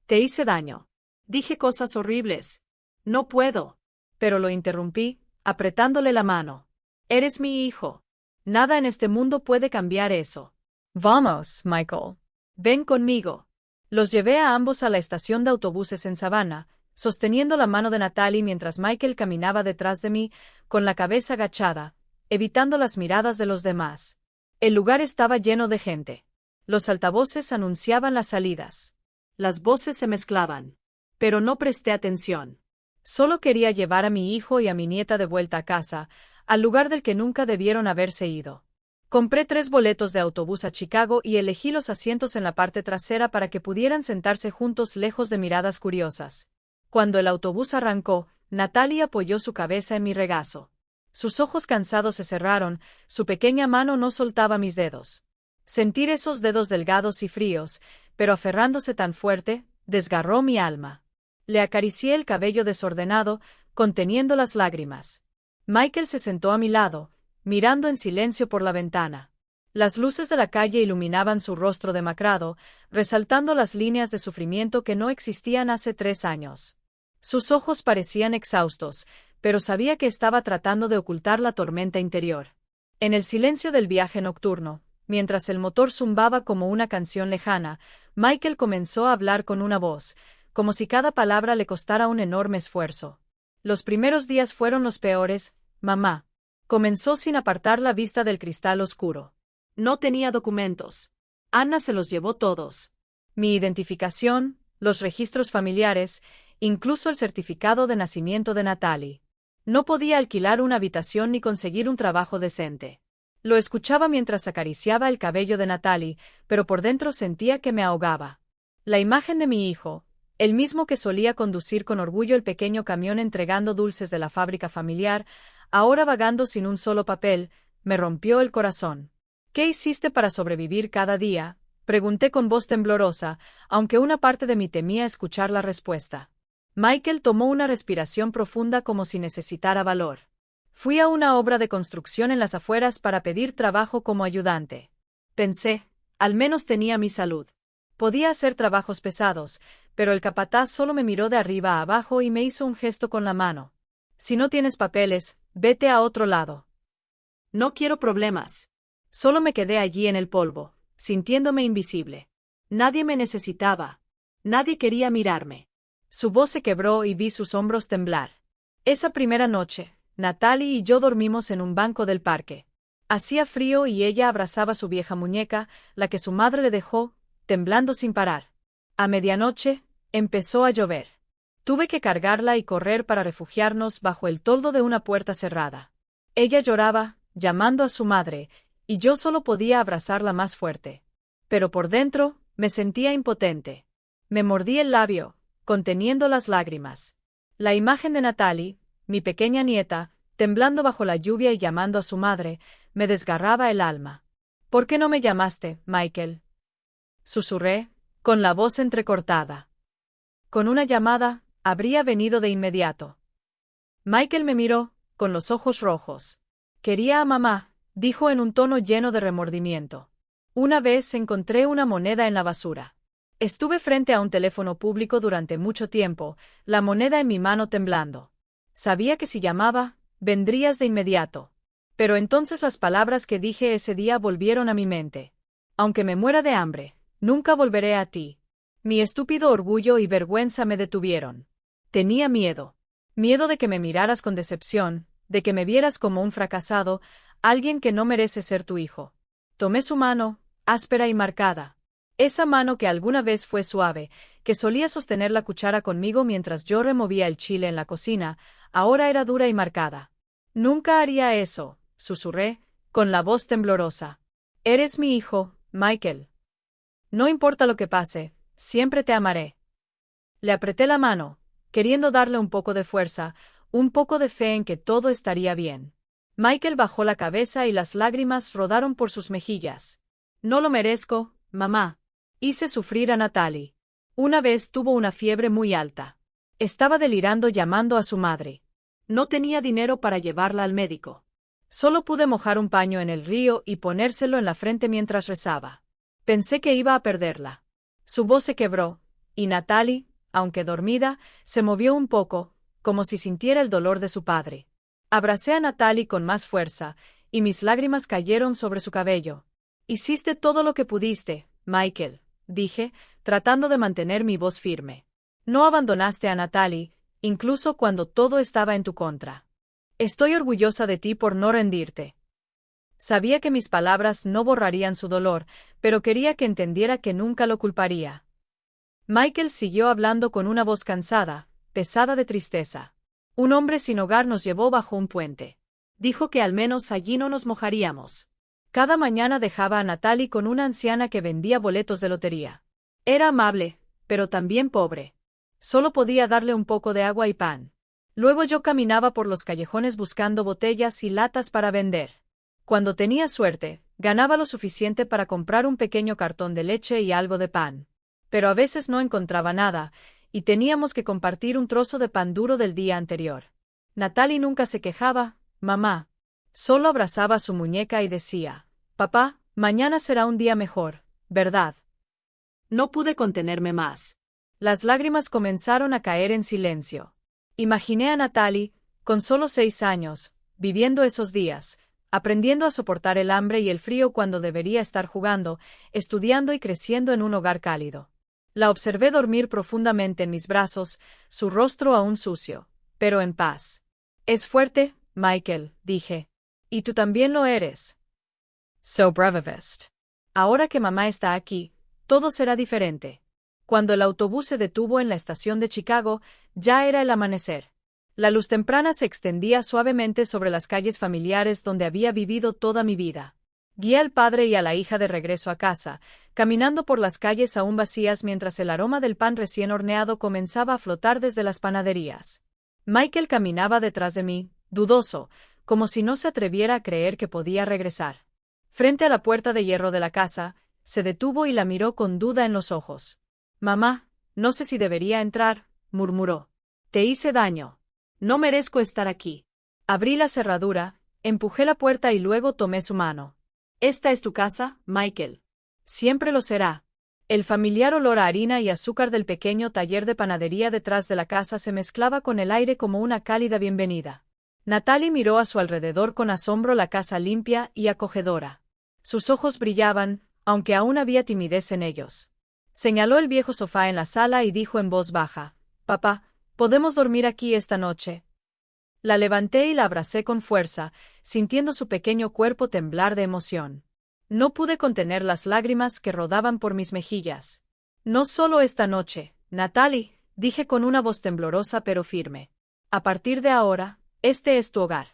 Te hice daño. Dije cosas horribles. No puedo». Pero lo interrumpí, apretándole la mano. «Eres mi hijo. Nada en este mundo puede cambiar eso». «Vamos, Michael. Ven conmigo». Los llevé a ambos a la estación de autobuses en Savannah, sosteniendo la mano de Natalie mientras Michael caminaba detrás de mí, con la cabeza agachada, evitando las miradas de los demás. El lugar estaba lleno de gente. Los altavoces anunciaban las salidas. Las voces se mezclaban. Pero no presté atención. Solo quería llevar a mi hijo y a mi nieta de vuelta a casa, al lugar del que nunca debieron haberse ido. Compré 3 boletos de autobús a Chicago y elegí los asientos en la parte trasera para que pudieran sentarse juntos lejos de miradas curiosas. Cuando el autobús arrancó, Natalie apoyó su cabeza en mi regazo. Sus ojos cansados se cerraron, su pequeña mano no soltaba mis dedos. Sentir esos dedos delgados y fríos, pero aferrándose tan fuerte, desgarró mi alma. Le acaricié el cabello desordenado, conteniendo las lágrimas. Michael se sentó a mi lado, mirando en silencio por la ventana. Las luces de la calle iluminaban su rostro demacrado, resaltando las líneas de sufrimiento que no existían hace 3 años. Sus ojos parecían exhaustos, pero sabía que estaba tratando de ocultar la tormenta interior. En el silencio del viaje nocturno, mientras el motor zumbaba como una canción lejana, Michael comenzó a hablar con una voz, como si cada palabra le costara un enorme esfuerzo. Los primeros días fueron los peores, mamá. Comenzó sin apartar la vista del cristal oscuro. No tenía documentos. Anna se los llevó todos. Mi identificación, los registros familiares, incluso el certificado de nacimiento de Natalie. No podía alquilar una habitación ni conseguir un trabajo decente. Lo escuchaba mientras acariciaba el cabello de Natalie, pero por dentro sentía que me ahogaba. La imagen de mi hijo, el mismo que solía conducir con orgullo el pequeño camión entregando dulces de la fábrica familiar, ahora vagando sin un solo papel, me rompió el corazón. ¿Qué hiciste para sobrevivir cada día?, pregunté con voz temblorosa, aunque una parte de mí temía escuchar la respuesta. Michael tomó una respiración profunda como si necesitara valor. Fui a una obra de construcción en las afueras para pedir trabajo como ayudante. Pensé, al menos tenía mi salud. Podía hacer trabajos pesados, pero el capataz solo me miró de arriba a abajo y me hizo un gesto con la mano. Si no tienes papeles, vete a otro lado. No quiero problemas. Solo me quedé allí en el polvo, sintiéndome invisible. Nadie me necesitaba. Nadie quería mirarme. Su voz se quebró y vi sus hombros temblar. Esa primera noche, Natalie y yo dormimos en un banco del parque. Hacía frío y ella abrazaba su vieja muñeca, la que su madre le dejó, temblando sin parar. A medianoche, empezó a llover. Tuve que cargarla y correr para refugiarnos bajo el toldo de una puerta cerrada. Ella lloraba, llamando a su madre, y yo solo podía abrazarla más fuerte. Pero por dentro, me sentía impotente. Me mordí el labio, conteniendo las lágrimas. La imagen de Natalie, mi pequeña nieta, temblando bajo la lluvia y llamando a su madre, me desgarraba el alma. ¿Por qué no me llamaste, Michael?, susurré, con la voz entrecortada. Con una llamada, habría venido de inmediato. Michael me miró, con los ojos rojos. Quería a mamá, dijo en un tono lleno de remordimiento. Una vez encontré una moneda en la basura. Estuve frente a un teléfono público durante mucho tiempo, la moneda en mi mano temblando. Sabía que si llamaba, vendrías de inmediato. Pero entonces las palabras que dije ese día volvieron a mi mente. Aunque me muera de hambre, nunca volveré a ti. Mi estúpido orgullo y vergüenza me detuvieron. Tenía miedo. Miedo de que me miraras con decepción, de que me vieras como un fracasado, alguien que no merece ser tu hijo. Tomé su mano, áspera y marcada. Esa mano que alguna vez fue suave, que solía sostener la cuchara conmigo mientras yo removía el chile en la cocina, ahora era dura y marcada. Nunca haría eso, susurré, con la voz temblorosa. Eres mi hijo, Michael. No importa lo que pase, siempre te amaré. Le apreté la mano, queriendo darle un poco de fuerza, un poco de fe en que todo estaría bien. Michael bajó la cabeza y las lágrimas rodaron por sus mejillas. No lo merezco, mamá. Hice sufrir a Natalie. Una vez tuvo una fiebre muy alta. Estaba delirando llamando a su madre. No tenía dinero para llevarla al médico. Solo pude mojar un paño en el río y ponérselo en la frente mientras rezaba. Pensé que iba a perderla. Su voz se quebró, y Natalie, aunque dormida, se movió un poco, como si sintiera el dolor de su padre. Abracé a Natalie con más fuerza, y mis lágrimas cayeron sobre su cabello. Hiciste todo lo que pudiste, Michael, dije, tratando de mantener mi voz firme. No abandonaste a Natalie, incluso cuando todo estaba en tu contra. Estoy orgullosa de ti por no rendirte. Sabía que mis palabras no borrarían su dolor, pero quería que entendiera que nunca lo culparía. Michael siguió hablando con una voz cansada, pesada de tristeza. Un hombre sin hogar nos llevó bajo un puente. Dijo que al menos allí no nos mojaríamos. Cada mañana dejaba a Natalie con una anciana que vendía boletos de lotería. Era amable, pero también pobre. Solo podía darle un poco de agua y pan. Luego yo caminaba por los callejones buscando botellas y latas para vender. Cuando tenía suerte, ganaba lo suficiente para comprar un pequeño cartón de leche y algo de pan. Pero a veces no encontraba nada, y teníamos que compartir un trozo de pan duro del día anterior. Natalie nunca se quejaba, mamá. Solo abrazaba a su muñeca y decía, papá, mañana será un día mejor, ¿verdad? No pude contenerme más. Las lágrimas comenzaron a caer en silencio. Imaginé a Natalie, con solo 6 años, viviendo esos días, aprendiendo a soportar el hambre y el frío cuando debería estar jugando, estudiando y creciendo en un hogar cálido. La observé dormir profundamente en mis brazos, su rostro aún sucio, pero en paz. Es fuerte, Michael, dije. Y tú también lo eres. So bravest. Ahora que mamá está aquí, todo será diferente. Cuando el autobús se detuvo en la estación de Chicago, ya era el amanecer. La luz temprana se extendía suavemente sobre las calles familiares donde había vivido toda mi vida. Guié al padre y a la hija de regreso a casa, caminando por las calles aún vacías mientras el aroma del pan recién horneado comenzaba a flotar desde las panaderías. Michael caminaba detrás de mí, dudoso, como si no se atreviera a creer que podía regresar. Frente a la puerta de hierro de la casa, se detuvo y la miró con duda en los ojos. Mamá, no sé si debería entrar, murmuró. Te hice daño. No merezco estar aquí. Abrí la cerradura, empujé la puerta y luego tomé su mano. Esta es tu casa, Michael. Siempre lo será. El familiar olor a harina y azúcar del pequeño taller de panadería detrás de la casa se mezclaba con el aire como una cálida bienvenida. Natalie miró a su alrededor con asombro la casa limpia y acogedora. Sus ojos brillaban, aunque aún había timidez en ellos. Señaló el viejo sofá en la sala y dijo en voz baja, «Papá, ¿podemos dormir aquí esta noche?» La levanté y la abracé con fuerza, sintiendo su pequeño cuerpo temblar de emoción. No pude contener las lágrimas que rodaban por mis mejillas. «No solo esta noche, Natalie», dije con una voz temblorosa pero firme. «A partir de ahora, este es tu hogar.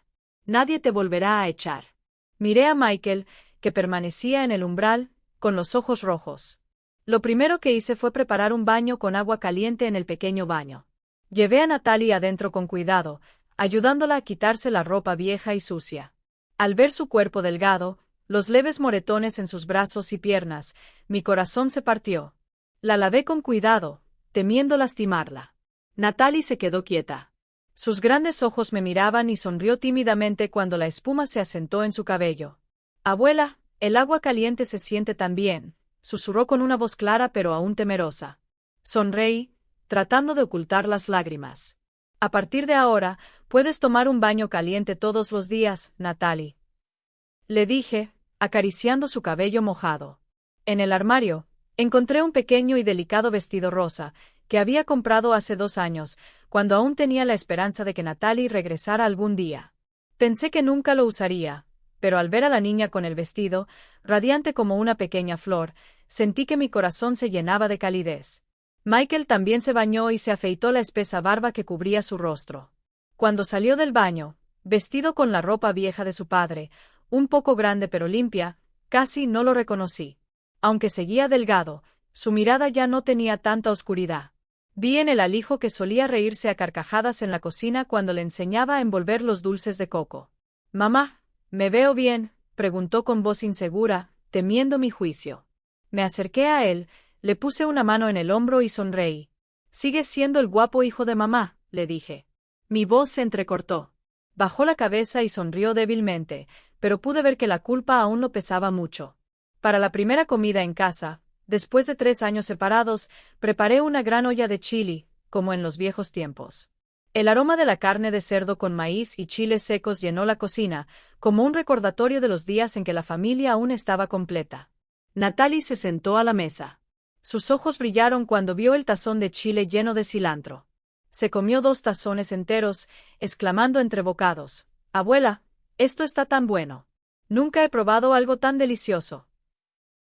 Nadie te volverá a echar». Miré a Michael, que permanecía en el umbral, con los ojos rojos. Lo primero que hice fue preparar un baño con agua caliente en el pequeño baño. Llevé a Natalie adentro con cuidado, ayudándola a quitarse la ropa vieja y sucia. Al ver su cuerpo delgado, los leves moretones en sus brazos y piernas, mi corazón se partió. La lavé con cuidado, temiendo lastimarla. Natalie se quedó quieta. Sus grandes ojos me miraban y sonrió tímidamente cuando la espuma se asentó en su cabello. «Abuela, el agua caliente se siente tan bien», susurró con una voz clara pero aún temerosa. Sonreí, tratando de ocultar las lágrimas. «A partir de ahora, puedes tomar un baño caliente todos los días, Natalie», le dije, acariciando su cabello mojado. En el armario, encontré un pequeño y delicado vestido rosa, que había comprado hace 2 años, cuando aún tenía la esperanza de que Natalie regresara algún día. Pensé que nunca lo usaría, pero al ver a la niña con el vestido, radiante como una pequeña flor, sentí que mi corazón se llenaba de calidez. Michael también se bañó y se afeitó la espesa barba que cubría su rostro. Cuando salió del baño, vestido con la ropa vieja de su padre, un poco grande pero limpia, casi no lo reconocí. Aunque seguía delgado, su mirada ya no tenía tanta oscuridad. Vi en el alijo que solía reírse a carcajadas en la cocina cuando le enseñaba a envolver los dulces de coco. «Mamá, ¿me veo bien?», preguntó con voz insegura, temiendo mi juicio. Me acerqué a él, le puse una mano en el hombro y sonreí. «Sigues siendo el guapo hijo de mamá», le dije. Mi voz se entrecortó. Bajó la cabeza y sonrió débilmente, pero pude ver que la culpa aún lo pesaba mucho. Para la primera comida en casa, después de 3 años separados, preparé una gran olla de chili, como en los viejos tiempos. El aroma de la carne de cerdo con maíz y chiles secos llenó la cocina, como un recordatorio de los días en que la familia aún estaba completa. Natalie se sentó a la mesa. Sus ojos brillaron cuando vio el tazón de chile lleno de cilantro. Se comió 2 tazones enteros, exclamando entre bocados: «Abuela, esto está tan bueno». Nunca he probado algo tan delicioso.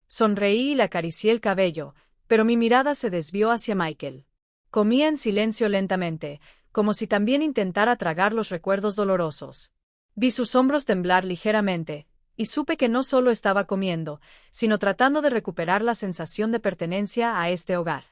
Sonreí y le acaricié el cabello, pero mi mirada se desvió hacia Michael. Comía en silencio lentamente, como si también intentara tragar los recuerdos dolorosos. Vi sus hombros temblar ligeramente, y supe que no solo estaba comiendo, sino tratando de recuperar la sensación de pertenencia a este hogar.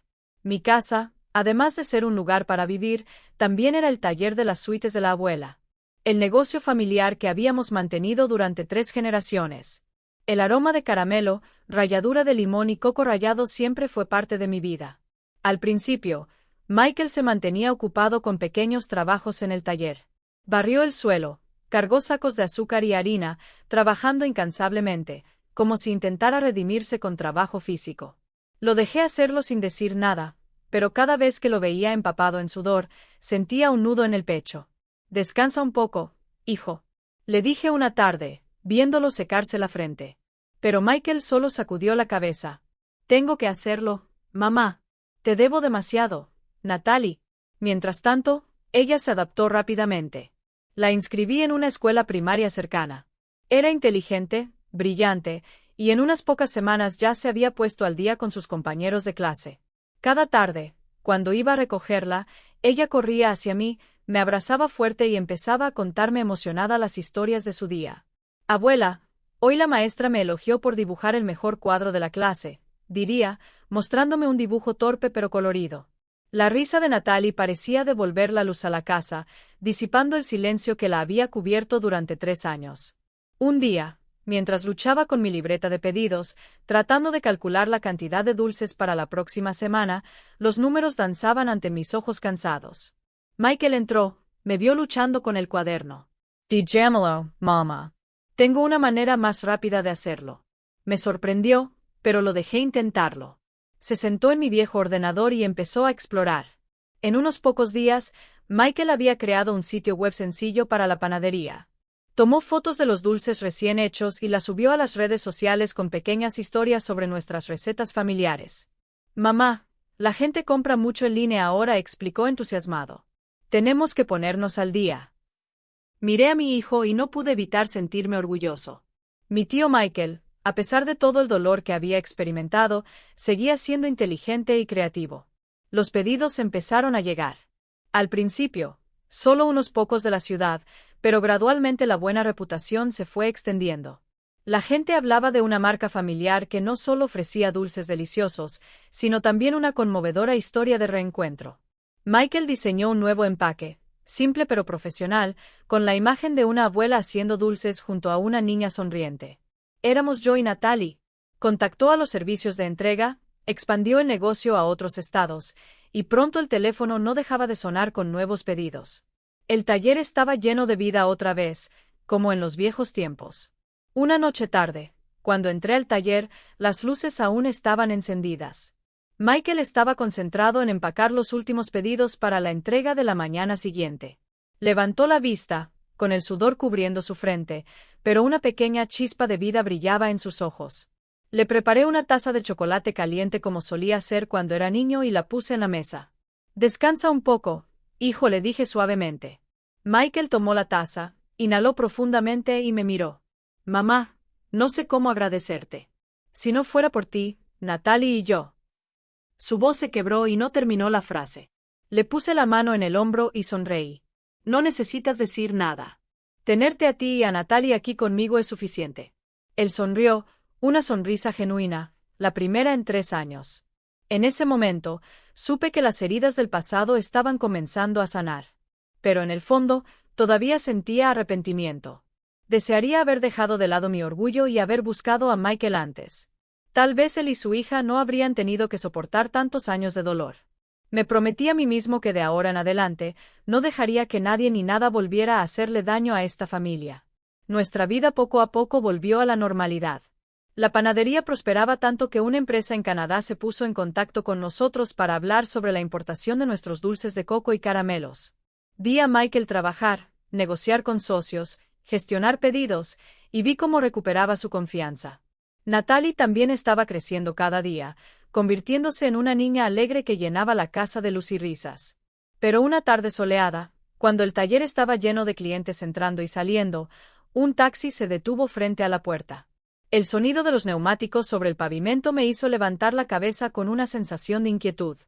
Mi casa, además de ser un lugar para vivir, también era el taller de las suites de la abuela. El negocio familiar que habíamos mantenido durante 3 generaciones. El aroma de caramelo, ralladura de limón y coco rallado siempre fue parte de mi vida. Al principio, Michael se mantenía ocupado con pequeños trabajos en el taller. Barrió el suelo, cargó sacos de azúcar y harina, trabajando incansablemente, como si intentara redimirse con trabajo físico. Lo dejé hacerlo sin decir nada, pero cada vez que lo veía empapado en sudor, sentía un nudo en el pecho. «Descansa un poco, hijo», le dije una tarde, viéndolo secarse la frente. Pero Michael solo sacudió la cabeza. «Tengo que hacerlo, mamá. Te debo demasiado, Natalie». Mientras tanto, ella se adaptó rápidamente. La inscribí en una escuela primaria cercana. Era inteligente, brillante, y en unas pocas semanas ya se había puesto al día con sus compañeros de clase. Cada tarde, cuando iba a recogerla, ella corría hacia mí, me abrazaba fuerte y empezaba a contarme emocionada las historias de su día. «Abuela, hoy la maestra me elogió por dibujar el mejor cuadro de la clase», diría, mostrándome un dibujo torpe pero colorido. La risa de Natalie parecía devolver la luz a la casa, disipando el silencio que la había cubierto durante 3 años. Un día, mientras luchaba con mi libreta de pedidos, tratando de calcular la cantidad de dulces para la próxima semana, los números danzaban ante mis ojos cansados. Michael entró, me vio luchando con el cuaderno. «Dígamelo, mamá. Tengo una manera más rápida de hacerlo». Me sorprendió, pero lo dejé intentarlo. Se sentó en mi viejo ordenador y empezó a explorar. En unos pocos días, Michael había creado un sitio web sencillo para la panadería. Tomó fotos de los dulces recién hechos y las subió a las redes sociales con pequeñas historias sobre nuestras recetas familiares. «Mamá, la gente compra mucho en línea ahora», explicó entusiasmado. «Tenemos que ponernos al día». Miré a mi hijo y no pude evitar sentirme orgulloso. Mi tío Michael, a pesar de todo el dolor que había experimentado, seguía siendo inteligente y creativo. Los pedidos empezaron a llegar. Al principio, solo unos pocos de la ciudad, pero gradualmente la buena reputación se fue extendiendo. La gente hablaba de una marca familiar que no solo ofrecía dulces deliciosos, sino también una conmovedora historia de reencuentro. Michael diseñó un nuevo empaque, simple pero profesional, con la imagen de una abuela haciendo dulces junto a una niña sonriente. Éramos yo y Natalie. Contactó a los servicios de entrega, expandió el negocio a otros estados, y pronto el teléfono no dejaba de sonar con nuevos pedidos. El taller estaba lleno de vida otra vez, como en los viejos tiempos. Una noche tarde, cuando entré al taller, las luces aún estaban encendidas. Michael estaba concentrado en empacar los últimos pedidos para la entrega de la mañana siguiente. Levantó la vista, con el sudor cubriendo su frente, pero una pequeña chispa de vida brillaba en sus ojos. Le preparé una taza de chocolate caliente como solía hacer cuando era niño y la puse en la mesa. «Descansa un poco, hijo», le dije suavemente. Michael tomó la taza, inhaló profundamente y me miró. «Mamá, no sé cómo agradecerte. Si no fuera por ti, Natalie y yo». Su voz se quebró y no terminó la frase. Le puse la mano en el hombro y sonreí. «No necesitas decir nada. Tenerte a ti y a Natalie aquí conmigo es suficiente». Él sonrió, una sonrisa genuina, la primera en 3 años. En ese momento, supe que las heridas del pasado estaban comenzando a sanar. Pero en el fondo, todavía sentía arrepentimiento. Desearía haber dejado de lado mi orgullo y haber buscado a Michael antes. Tal vez él y su hija no habrían tenido que soportar tantos años de dolor. Me prometí a mí mismo que de ahora en adelante, no dejaría que nadie ni nada volviera a hacerle daño a esta familia. Nuestra vida poco a poco volvió a la normalidad. La panadería prosperaba tanto que una empresa en Canadá se puso en contacto con nosotros para hablar sobre la importación de nuestros dulces de coco y caramelos. Vi a Michael trabajar, negociar con socios, gestionar pedidos, y vi cómo recuperaba su confianza. Natalie también estaba creciendo cada día, convirtiéndose en una niña alegre que llenaba la casa de luz y risas. Pero una tarde soleada, cuando el taller estaba lleno de clientes entrando y saliendo, Un taxi se detuvo frente a la puerta. El sonido de los neumáticos sobre el pavimento me hizo levantar la cabeza con una sensación de inquietud.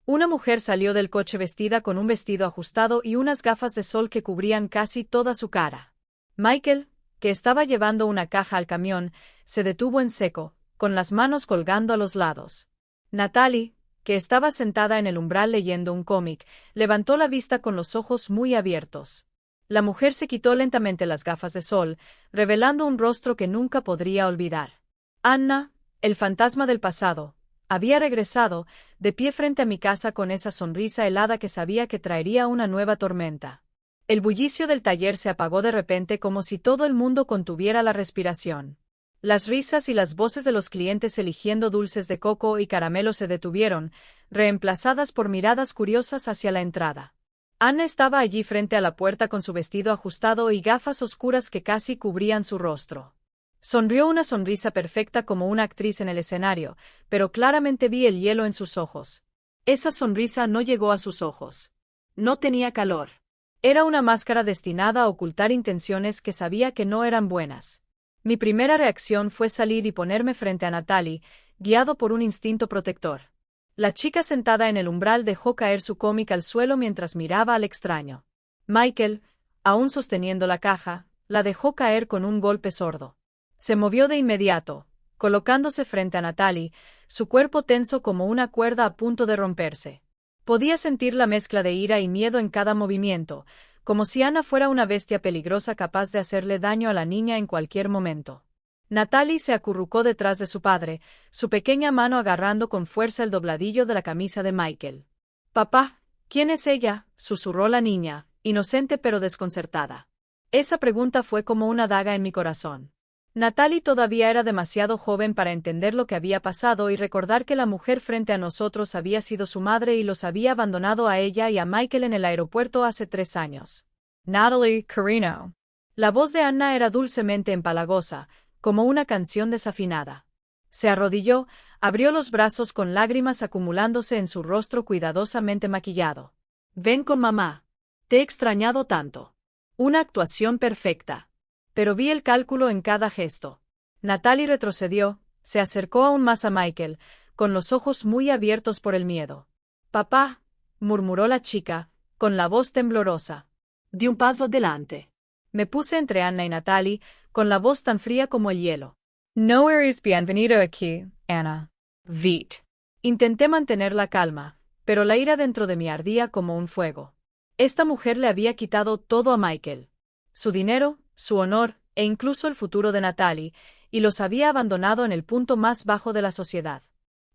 Una mujer salió del coche vestida con un vestido ajustado y unas gafas de sol que cubrían casi toda su cara. Michael, que estaba llevando una caja al camión, se detuvo en seco, con las manos colgando a los lados. Natalie, que estaba sentada en el umbral leyendo un cómic, levantó la vista con los ojos muy abiertos. La mujer se quitó lentamente las gafas de sol, revelando un rostro que nunca podría olvidar. Anna, el fantasma del pasado, había regresado, de pie frente a mi casa con esa sonrisa helada que sabía que traería una nueva tormenta. El bullicio del taller se apagó de repente como si todo el mundo contuviera la respiración. Las risas y las voces de los clientes eligiendo dulces de coco y caramelo se detuvieron, reemplazadas por miradas curiosas hacia la entrada. Anna estaba allí frente a la puerta con su vestido ajustado y gafas oscuras que casi cubrían su rostro. Sonrió una sonrisa perfecta como una actriz en el escenario, pero claramente vi el hielo en sus ojos. Esa sonrisa no llegó a sus ojos. No tenía calor. Era una máscara destinada a ocultar intenciones que sabía que no eran buenas. Mi primera reacción fue salir y ponerme frente a Natalie, guiado por un instinto protector. La chica sentada en el umbral dejó caer su cómic al suelo mientras miraba al extraño. Michael, aún sosteniendo la caja, la dejó caer con un golpe sordo. Se movió de inmediato, colocándose frente a Natalie, su cuerpo tenso como una cuerda a punto de romperse. Podía sentir la mezcla de ira y miedo en cada movimiento, como si Anna fuera una bestia peligrosa capaz de hacerle daño a la niña en cualquier momento. Natalie se acurrucó detrás de su padre, su pequeña mano agarrando con fuerza el dobladillo de la camisa de Michael. «Papá, ¿quién es ella?», susurró la niña, inocente pero desconcertada. Esa pregunta fue como una daga en mi corazón. Natalie todavía era demasiado joven para entender lo que había pasado y recordar que la mujer frente a nosotros había sido su madre y los había abandonado a ella y a Michael en el aeropuerto hace 3 años. «Natalie, Carino». La voz de Anna era dulcemente empalagosa, como una canción desafinada. Se arrodilló, abrió los brazos con lágrimas acumulándose en su rostro cuidadosamente maquillado. «Ven con mamá. Te he extrañado tanto». Una actuación perfecta. Pero vi el cálculo en cada gesto. Natalie retrocedió, se acercó aún más a Michael, con los ojos muy abiertos por el miedo. «Papá», murmuró la chica, con la voz temblorosa. Di un paso adelante. Me puse entre Anna y Natalie, con la voz tan fría como el hielo. «No eres bienvenido aquí, Anna». «Vit». Intenté mantener la calma, pero la ira dentro de mí ardía como un fuego. Esta mujer le había quitado todo a Michael. Su dinero, su honor, e incluso el futuro de Natalie, y los había abandonado en el punto más bajo de la sociedad.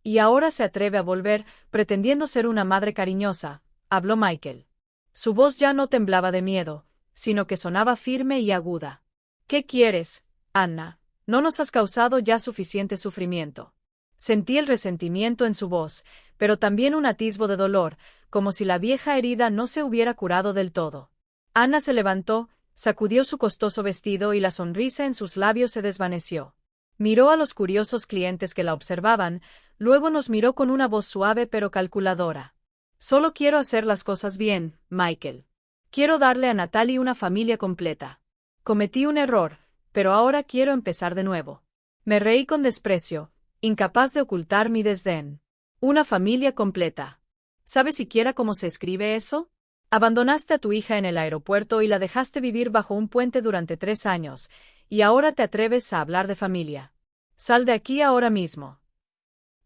Y ahora se atreve a volver, pretendiendo ser una madre cariñosa, habló Michael. Su voz ya no temblaba de miedo, sino que sonaba firme y aguda. «¿Qué quieres, Anna? No nos has causado ya suficiente sufrimiento». Sentí el resentimiento en su voz, pero también un atisbo de dolor, como si la vieja herida no se hubiera curado del todo. Anna se levantó, sacudió su costoso vestido y la sonrisa en sus labios se desvaneció. Miró a los curiosos clientes que la observaban, luego nos miró con una voz suave pero calculadora. «Solo quiero hacer las cosas bien, Michael. Quiero darle a Natalie una familia completa. Cometí un error, pero ahora quiero empezar de nuevo». Me reí con desprecio, incapaz de ocultar mi desdén. «Una familia completa. ¿Sabes siquiera cómo se escribe eso? Abandonaste a tu hija en el aeropuerto y la dejaste vivir bajo un puente durante 3 años, y ahora te atreves a hablar de familia. Sal de aquí ahora mismo».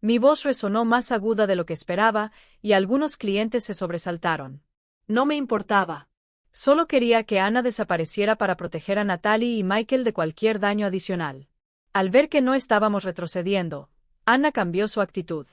Mi voz resonó más aguda de lo que esperaba, y algunos clientes se sobresaltaron. No me importaba. Solo quería que Anna desapareciera para proteger a Natalie y Michael de cualquier daño adicional. Al ver que no estábamos retrocediendo, Anna cambió su actitud.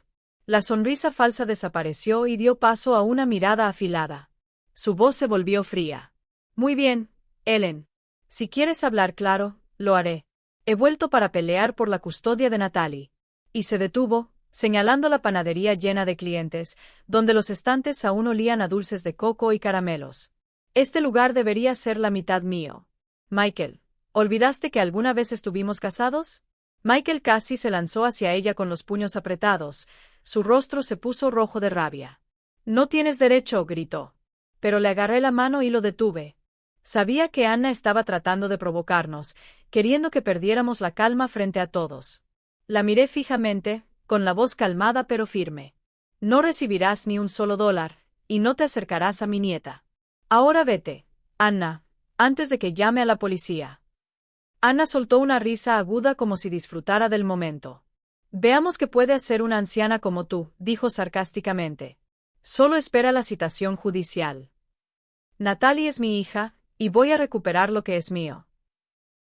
La sonrisa falsa desapareció y dio paso a una mirada afilada. Su voz se volvió fría. «Muy bien, Ellen. Si quieres hablar claro, lo haré. He vuelto para pelear por la custodia de Natalie». Y se detuvo, señalando la panadería llena de clientes, donde los estantes aún olían a dulces de coco y caramelos. «Este lugar debería ser la mitad mío. Michael, ¿olvidaste que alguna vez estuvimos casados?». Michael casi se lanzó hacia ella con los puños apretados, su rostro se puso rojo de rabia. «No tienes derecho», gritó. Pero le agarré la mano y lo detuve. Sabía que Anna estaba tratando de provocarnos, queriendo que perdiéramos la calma frente a todos. La miré fijamente, con la voz calmada pero firme. No recibirás ni un solo dólar, y no te acercarás a mi nieta. Ahora vete, Anna, antes de que llame a la policía. Anna soltó una risa aguda como si disfrutara del momento. Veamos qué puede hacer una anciana como tú, dijo sarcásticamente. Solo espera la citación judicial. Natalie es mi hija, y voy a recuperar lo que es mío.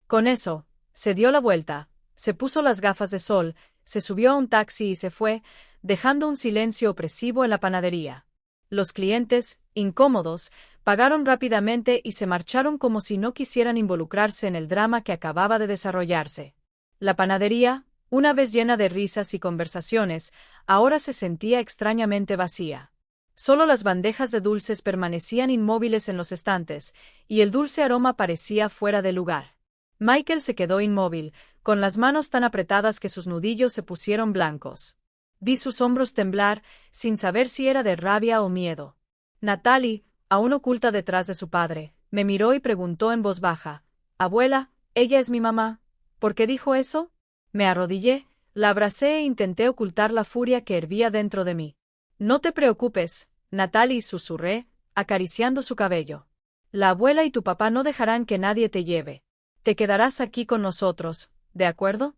Con eso, se dio la vuelta, se puso las gafas de sol, se subió a un taxi y se fue, dejando un silencio opresivo en la panadería. Los clientes, incómodos, pagaron rápidamente y se marcharon como si no quisieran involucrarse en el drama que acababa de desarrollarse. La panadería, una vez llena de risas y conversaciones, ahora se sentía extrañamente vacía. Solo las bandejas de dulces permanecían inmóviles en los estantes, y el dulce aroma parecía fuera de lugar. Michael se quedó inmóvil, con las manos tan apretadas que sus nudillos se pusieron blancos. Vi sus hombros temblar, sin saber si era de rabia o miedo. Natalie, aún oculta detrás de su padre, me miró y preguntó en voz baja: «Abuela, ella es mi mamá. ¿Por qué dijo eso?» Me arrodillé, la abracé e intenté ocultar la furia que hervía dentro de mí. «No te preocupes», Natalie susurré, acariciando su cabello. «La abuela y tu papá no dejarán que nadie te lleve. Te quedarás aquí con nosotros, ¿de acuerdo?»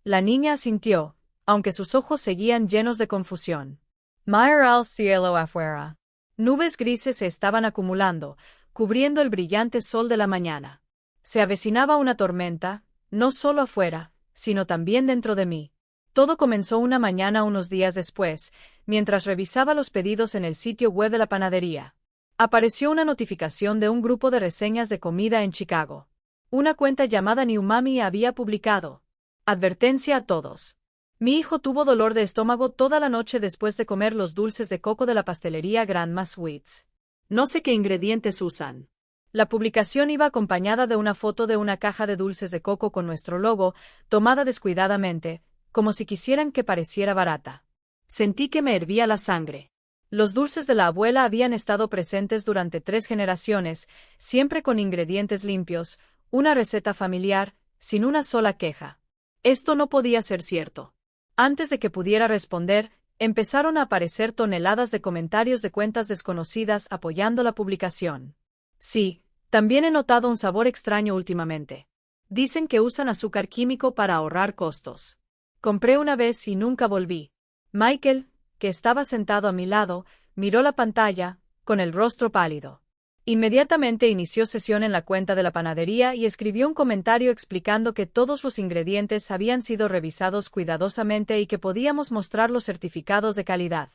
La niña asintió, aunque sus ojos seguían llenos de confusión. «Mira al cielo afuera». Nubes grises se estaban acumulando, cubriendo el brillante sol de la mañana. Se avecinaba una tormenta, no solo afuera, sino también dentro de mí. Todo comenzó una mañana unos días después, mientras revisaba los pedidos en el sitio web de la panadería. Apareció una notificación de un grupo de reseñas de comida en Chicago. Una cuenta llamada New Mami había publicado: «Advertencia a todos. Mi hijo tuvo dolor de estómago toda la noche después de comer los dulces de coco de la pastelería Grandma Sweets. No sé qué ingredientes usan». La publicación iba acompañada de una foto de una caja de dulces de coco con nuestro logo, tomada descuidadamente, como si quisieran que pareciera barata. Sentí que me hervía la sangre. Los dulces de la abuela habían estado presentes durante 3 generaciones, siempre con ingredientes limpios, una receta familiar, sin una sola queja. Esto no podía ser cierto. Antes de que pudiera responder, empezaron a aparecer toneladas de comentarios de cuentas desconocidas apoyando la publicación. «Sí, también he notado un sabor extraño últimamente. Dicen que usan azúcar químico para ahorrar costos. Compré una vez y nunca volví». Michael, que estaba sentado a mi lado, miró la pantalla, con el rostro pálido. Inmediatamente inició sesión en la cuenta de la panadería y escribió un comentario explicando que todos los ingredientes habían sido revisados cuidadosamente y que podíamos mostrar los certificados de calidad.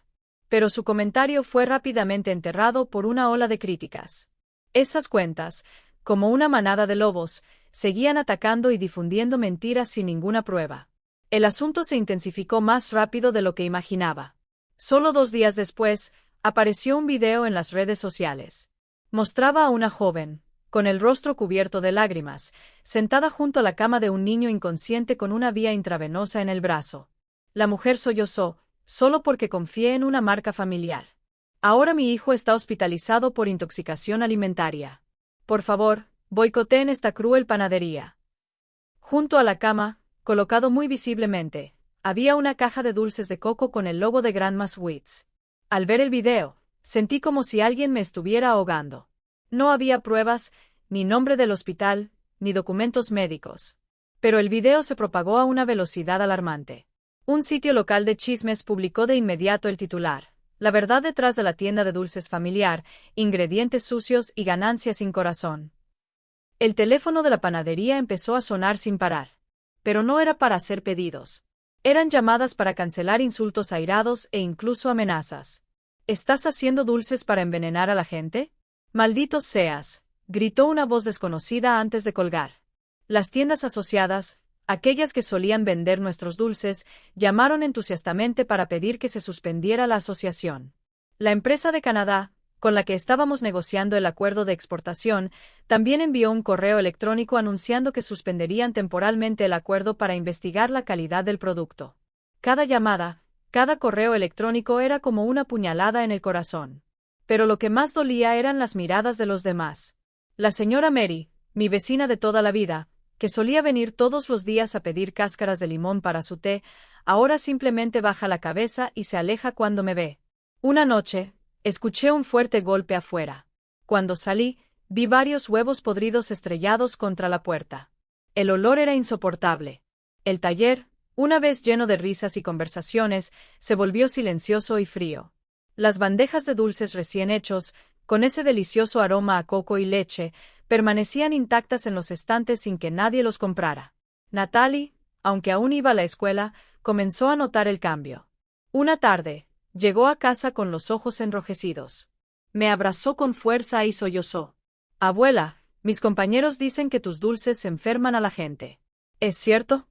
Pero su comentario fue rápidamente enterrado por una ola de críticas. Esas cuentas, como una manada de lobos, seguían atacando y difundiendo mentiras sin ninguna prueba. El asunto se intensificó más rápido de lo que imaginaba. Solo 2 días después, apareció un video en las redes sociales. Mostraba a una joven, con el rostro cubierto de lágrimas, sentada junto a la cama de un niño inconsciente con una vía intravenosa en el brazo. La mujer sollozó, solo porque confié en una marca familiar. «Ahora mi hijo está hospitalizado por intoxicación alimentaria. Por favor, boicoteen esta cruel panadería». Junto a la cama, colocado muy visiblemente, había una caja de dulces de coco con el logo de Grandma Sweets. Al ver el video, sentí como si alguien me estuviera ahogando. No había pruebas, ni nombre del hospital, ni documentos médicos. Pero el video se propagó a una velocidad alarmante. Un sitio local de chismes publicó de inmediato el titular: «La verdad detrás de la tienda de dulces familiar, ingredientes sucios y ganancias sin corazón». El teléfono de la panadería empezó a sonar sin parar. Pero no era para hacer pedidos. Eran llamadas para cancelar insultos airados e incluso amenazas. «¿Estás haciendo dulces para envenenar a la gente? Maldito seas», gritó una voz desconocida antes de colgar. Las tiendas asociadas, aquellas que solían vender nuestros dulces, llamaron entusiastamente para pedir que se suspendiera la asociación. La empresa de Canadá, con la que estábamos negociando el acuerdo de exportación, también envió un correo electrónico anunciando que suspenderían temporalmente el acuerdo para investigar la calidad del producto. Cada llamada, cada correo electrónico era como una puñalada en el corazón. Pero lo que más dolía eran las miradas de los demás. La señora Mary, mi vecina de toda la vida, que solía venir todos los días a pedir cáscaras de limón para su té, ahora simplemente baja la cabeza y se aleja cuando me ve. Una noche, escuché un fuerte golpe afuera. Cuando salí, vi varios huevos podridos estrellados contra la puerta. El olor era insoportable. El taller, una vez lleno de risas y conversaciones, se volvió silencioso y frío. Las bandejas de dulces recién hechos, con ese delicioso aroma a coco y leche, permanecían intactas en los estantes sin que nadie los comprara. Natalie, aunque aún iba a la escuela, comenzó a notar el cambio. Una tarde, llegó a casa con los ojos enrojecidos. Me abrazó con fuerza y sollozó. Abuela, mis compañeros dicen que tus dulces enferman a la gente. ¿Es cierto?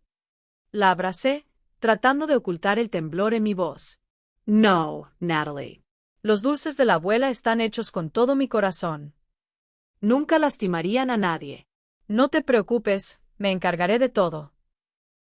La abracé, tratando de ocultar el temblor en mi voz. No, Natalie. Los dulces de la abuela están hechos con todo mi corazón. Nunca lastimarían a nadie. No te preocupes, me encargaré de todo.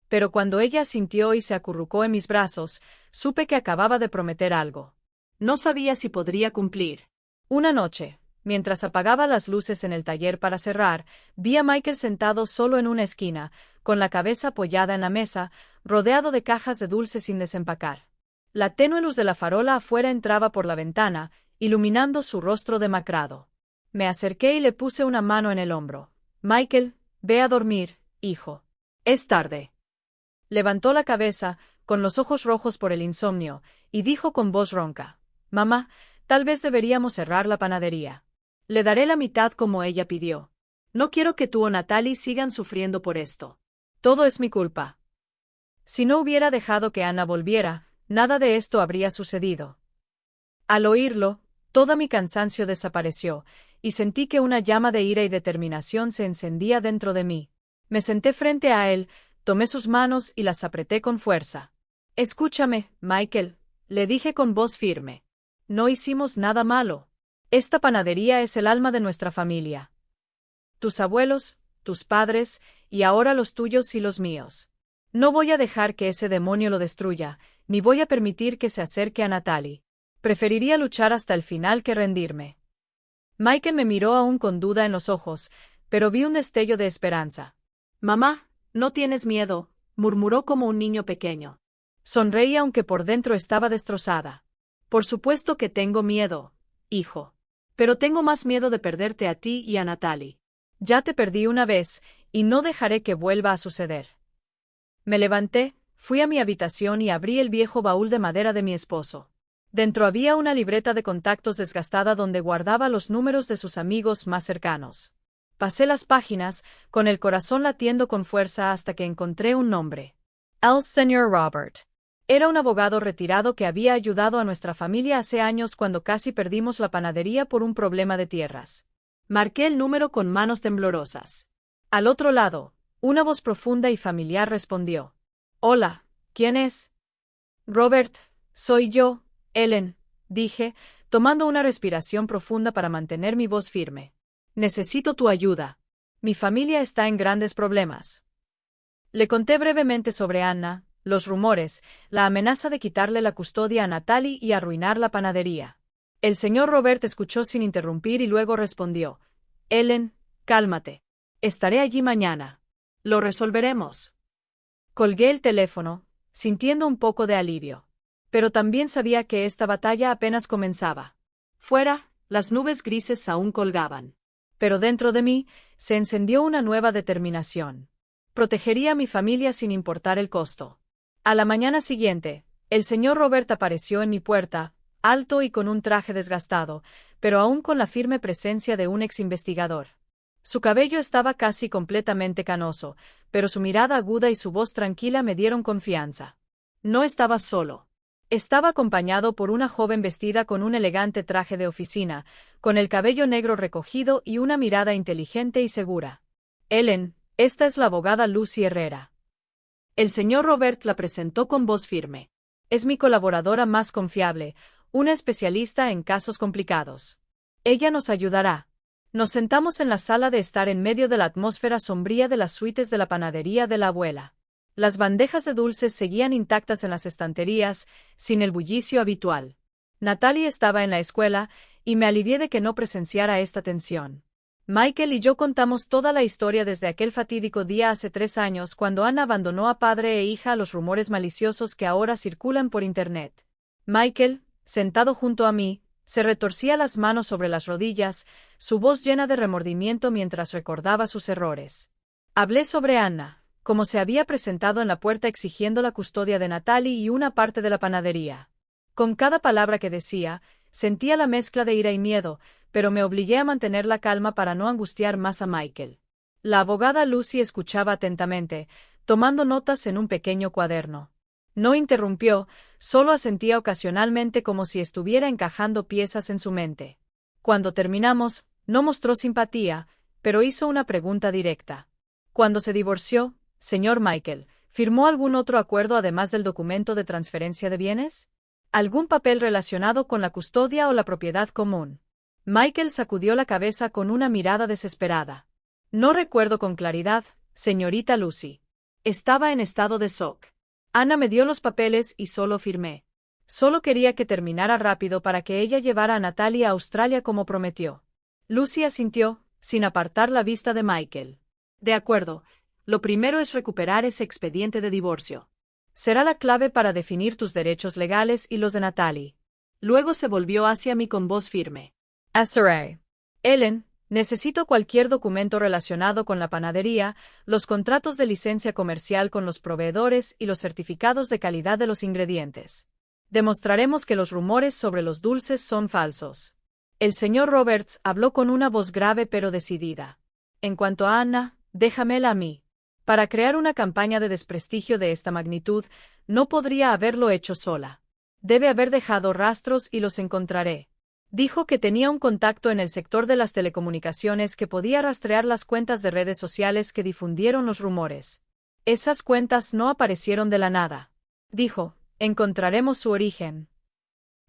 Pero cuando ella asintió y se acurrucó en mis brazos, supe que acababa de prometer algo. No sabía si podría cumplir. Una noche, mientras apagaba las luces en el taller para cerrar, vi a Michael sentado solo en una esquina, con la cabeza apoyada en la mesa, rodeado de cajas de dulces sin desempacar. La tenue luz de la farola afuera entraba por la ventana, iluminando su rostro demacrado. Me acerqué y le puse una mano en el hombro. Michael, ve a dormir, hijo. Es tarde. Levantó la cabeza, con los ojos rojos por el insomnio, y dijo con voz ronca: Mamá, tal vez deberíamos cerrar la panadería. Le daré la mitad como ella pidió. No quiero que tú o Natalie sigan sufriendo por esto. Todo es mi culpa. Si no hubiera dejado que Anna volviera, nada de esto habría sucedido. Al oírlo, todo mi cansancio desapareció, y sentí que una llama de ira y determinación se encendía dentro de mí. Me senté frente a él, tomé sus manos y las apreté con fuerza. Escúchame, Michael, le dije con voz firme. No hicimos nada malo. Esta panadería es el alma de nuestra familia. Tus abuelos, tus padres, y ahora los tuyos y los míos. No voy a dejar que ese demonio lo destruya, ni voy a permitir que se acerque a Natalie. Preferiría luchar hasta el final que rendirme. Michael me miró aún con duda en los ojos, pero vi un destello de esperanza. Mamá, no tienes miedo, murmuró como un niño pequeño. Sonreí aunque por dentro estaba destrozada. Por supuesto que tengo miedo, hijo. Pero tengo más miedo de perderte a ti y a Natalie. Ya te perdí una vez, y no dejaré que vuelva a suceder. Me levanté, fui a mi habitación y abrí el viejo baúl de madera de mi esposo. Dentro había una libreta de contactos desgastada donde guardaba los números de sus amigos más cercanos. Pasé las páginas, con el corazón latiendo con fuerza hasta que encontré un nombre. El señor Robert. Era un abogado retirado que había ayudado a nuestra familia hace años cuando casi perdimos la panadería por un problema de tierras. Marqué el número con manos temblorosas. Al otro lado, una voz profunda y familiar respondió. Hola, ¿quién es? Robert, soy yo, Ellen, dije, tomando una respiración profunda para mantener mi voz firme. Necesito tu ayuda. Mi familia está en grandes problemas. Le conté brevemente sobre Anna, los rumores, la amenaza de quitarle la custodia a Natalie y arruinar la panadería. El señor Robert escuchó sin interrumpir y luego respondió. Ellen, cálmate. Estaré allí mañana. Lo resolveremos. Colgué el teléfono, sintiendo un poco de alivio. Pero también sabía que esta batalla apenas comenzaba. Fuera, las nubes grises aún colgaban. Pero dentro de mí, se encendió una nueva determinación. Protegería a mi familia sin importar el costo. A la mañana siguiente, el señor Robert apareció en mi puerta, alto y con un traje desgastado, pero aún con la firme presencia de un ex-investigador. Su cabello estaba casi completamente canoso, pero su mirada aguda y su voz tranquila me dieron confianza. No estaba solo. Estaba acompañado por una joven vestida con un elegante traje de oficina, con el cabello negro recogido y una mirada inteligente y segura. Ellen, esta es la abogada Lucy Herrera. El señor Robert la presentó con voz firme. Es mi colaboradora más confiable, una especialista en casos complicados. Ella nos ayudará. Nos sentamos en la sala de estar en medio de la atmósfera sombría de las suites de la panadería de la abuela. Las bandejas de dulces seguían intactas en las estanterías, sin el bullicio habitual. Natalie estaba en la escuela, y me alivié de que no presenciara esta tensión. Michael y yo contamos toda la historia desde aquel fatídico día hace 3 años cuando Anna abandonó a padre e hija a los rumores maliciosos que ahora circulan por Internet. Michael, sentado junto a mí, se retorcía las manos sobre las rodillas, su voz llena de remordimiento mientras recordaba sus errores. Hablé sobre Anna, como se había presentado en la puerta exigiendo la custodia de Natalie y una parte de la panadería. Con cada palabra que decía, sentía la mezcla de ira y miedo, pero me obligué a mantener la calma para no angustiar más a Michael. La abogada Lucy escuchaba atentamente, tomando notas en un pequeño cuaderno. No interrumpió, solo asentía ocasionalmente como si estuviera encajando piezas en su mente. Cuando terminamos, no mostró simpatía, pero hizo una pregunta directa. Cuando se divorció, señor Michael, ¿firmó algún otro acuerdo además del documento de transferencia de bienes? ¿Algún papel relacionado con la custodia o la propiedad común? Michael sacudió la cabeza con una mirada desesperada. No recuerdo con claridad, señorita Lucy. Estaba en estado de shock. Anna me dio los papeles y solo firmé. Solo quería que terminara rápido para que ella llevara a Natalie a Australia como prometió. Lucy asintió, sin apartar la vista de Michael. De acuerdo. Lo primero es recuperar ese expediente de divorcio. Será la clave para definir tus derechos legales y los de Natalie. Luego se volvió hacia mí con voz firme. Asaré. Ellen, necesito cualquier documento relacionado con la panadería, los contratos de licencia comercial con los proveedores y los certificados de calidad de los ingredientes. Demostraremos que los rumores sobre los dulces son falsos. El señor Roberts habló con una voz grave pero decidida. En cuanto a Anna, déjamela a mí. Para crear una campaña de desprestigio de esta magnitud, no podría haberlo hecho sola. Debe haber dejado rastros y los encontraré. Dijo que tenía un contacto en el sector de las telecomunicaciones que podía rastrear las cuentas de redes sociales que difundieron los rumores. Esas cuentas no aparecieron de la nada. Dijo, encontraremos su origen.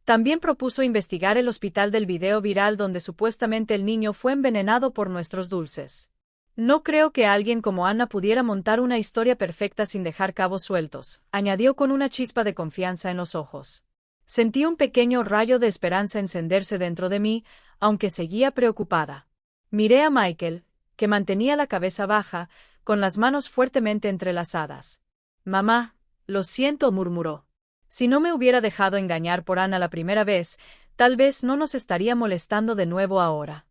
También propuso investigar el hospital del video viral donde supuestamente el niño fue envenenado por nuestros dulces. No creo que alguien como Anna pudiera montar una historia perfecta sin dejar cabos sueltos, añadió con una chispa de confianza en los ojos. Sentí un pequeño rayo de esperanza encenderse dentro de mí, aunque seguía preocupada. Miré a Michael, que mantenía la cabeza baja, con las manos fuertemente entrelazadas. Mamá, lo siento, murmuró. Si no me hubiera dejado engañar por Anna la primera vez, tal vez no nos estaría molestando de nuevo ahora.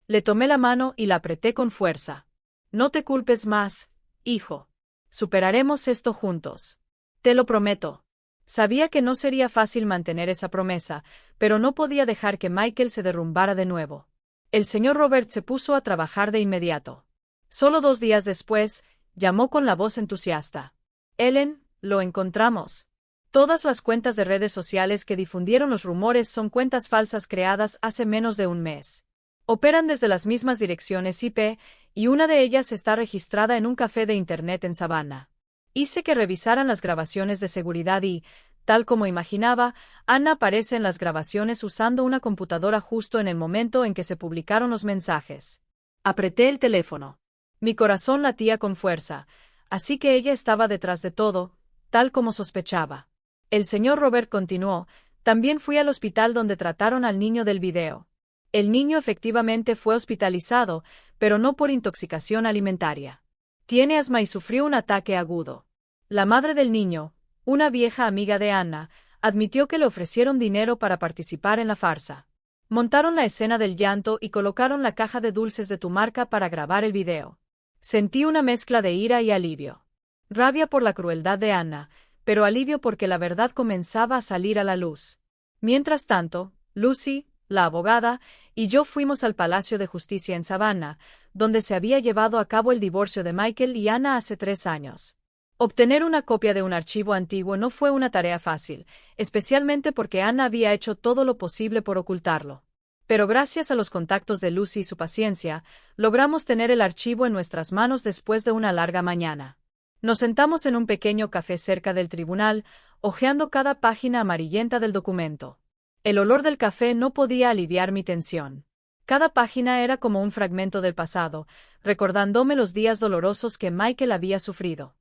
Le tomé la mano y la apreté con fuerza. No te culpes más, hijo. Superaremos esto juntos. Te lo prometo. Sabía que no sería fácil mantener esa promesa, pero no podía dejar que Michael se derrumbara de nuevo. El señor Robert se puso a trabajar de inmediato. Solo 2 días después, llamó con la voz entusiasta. Ellen, lo encontramos. Todas las cuentas de redes sociales que difundieron los rumores son cuentas falsas creadas hace menos de un mes. Operan desde las mismas direcciones IP, y una de ellas está registrada en un café de Internet en Savannah. Hice que revisaran las grabaciones de seguridad y, tal como imaginaba, Anna aparece en las grabaciones usando una computadora justo en el momento en que se publicaron los mensajes. Apreté el teléfono. Mi corazón latía con fuerza, así que ella estaba detrás de todo, tal como sospechaba. El señor Robert continuó, también fui al hospital donde trataron al niño del video. El niño efectivamente fue hospitalizado, pero no por intoxicación alimentaria. Tiene asma y sufrió un ataque agudo. La madre del niño, una vieja amiga de Anna, admitió que le ofrecieron dinero para participar en la farsa. Montaron la escena del llanto y colocaron la caja de dulces de tu marca para grabar el video. Sentí una mezcla de ira y alivio. Rabia por la crueldad de Anna, pero alivio porque la verdad comenzaba a salir a la luz. Mientras tanto, Lucy, la abogada, y yo fuimos al Palacio de Justicia en Savannah, donde se había llevado a cabo el divorcio de Michael y Anna hace 3 años. Obtener una copia de un archivo antiguo no fue una tarea fácil, especialmente porque Anna había hecho todo lo posible por ocultarlo. Pero gracias a los contactos de Lucy y su paciencia, logramos tener el archivo en nuestras manos después de una larga mañana. Nos sentamos en un pequeño café cerca del tribunal, hojeando cada página amarillenta del documento. El olor del café no podía aliviar mi tensión. Cada página era como un fragmento del pasado, recordándome los días dolorosos que Michael había sufrido.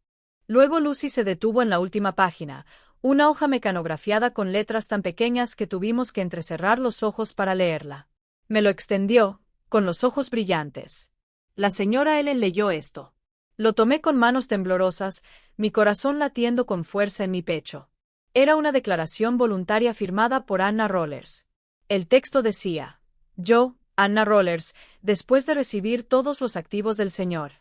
Luego Lucy se detuvo en la última página, una hoja mecanografiada con letras tan pequeñas que tuvimos que entrecerrar los ojos para leerla. Me lo extendió, con los ojos brillantes. La señora Ellen leyó esto. Lo tomé con manos temblorosas, mi corazón latiendo con fuerza en mi pecho. Era una declaración voluntaria firmada por Anna Rollers. El texto decía: yo, Anna Rollers, después de recibir todos los activos del Sr.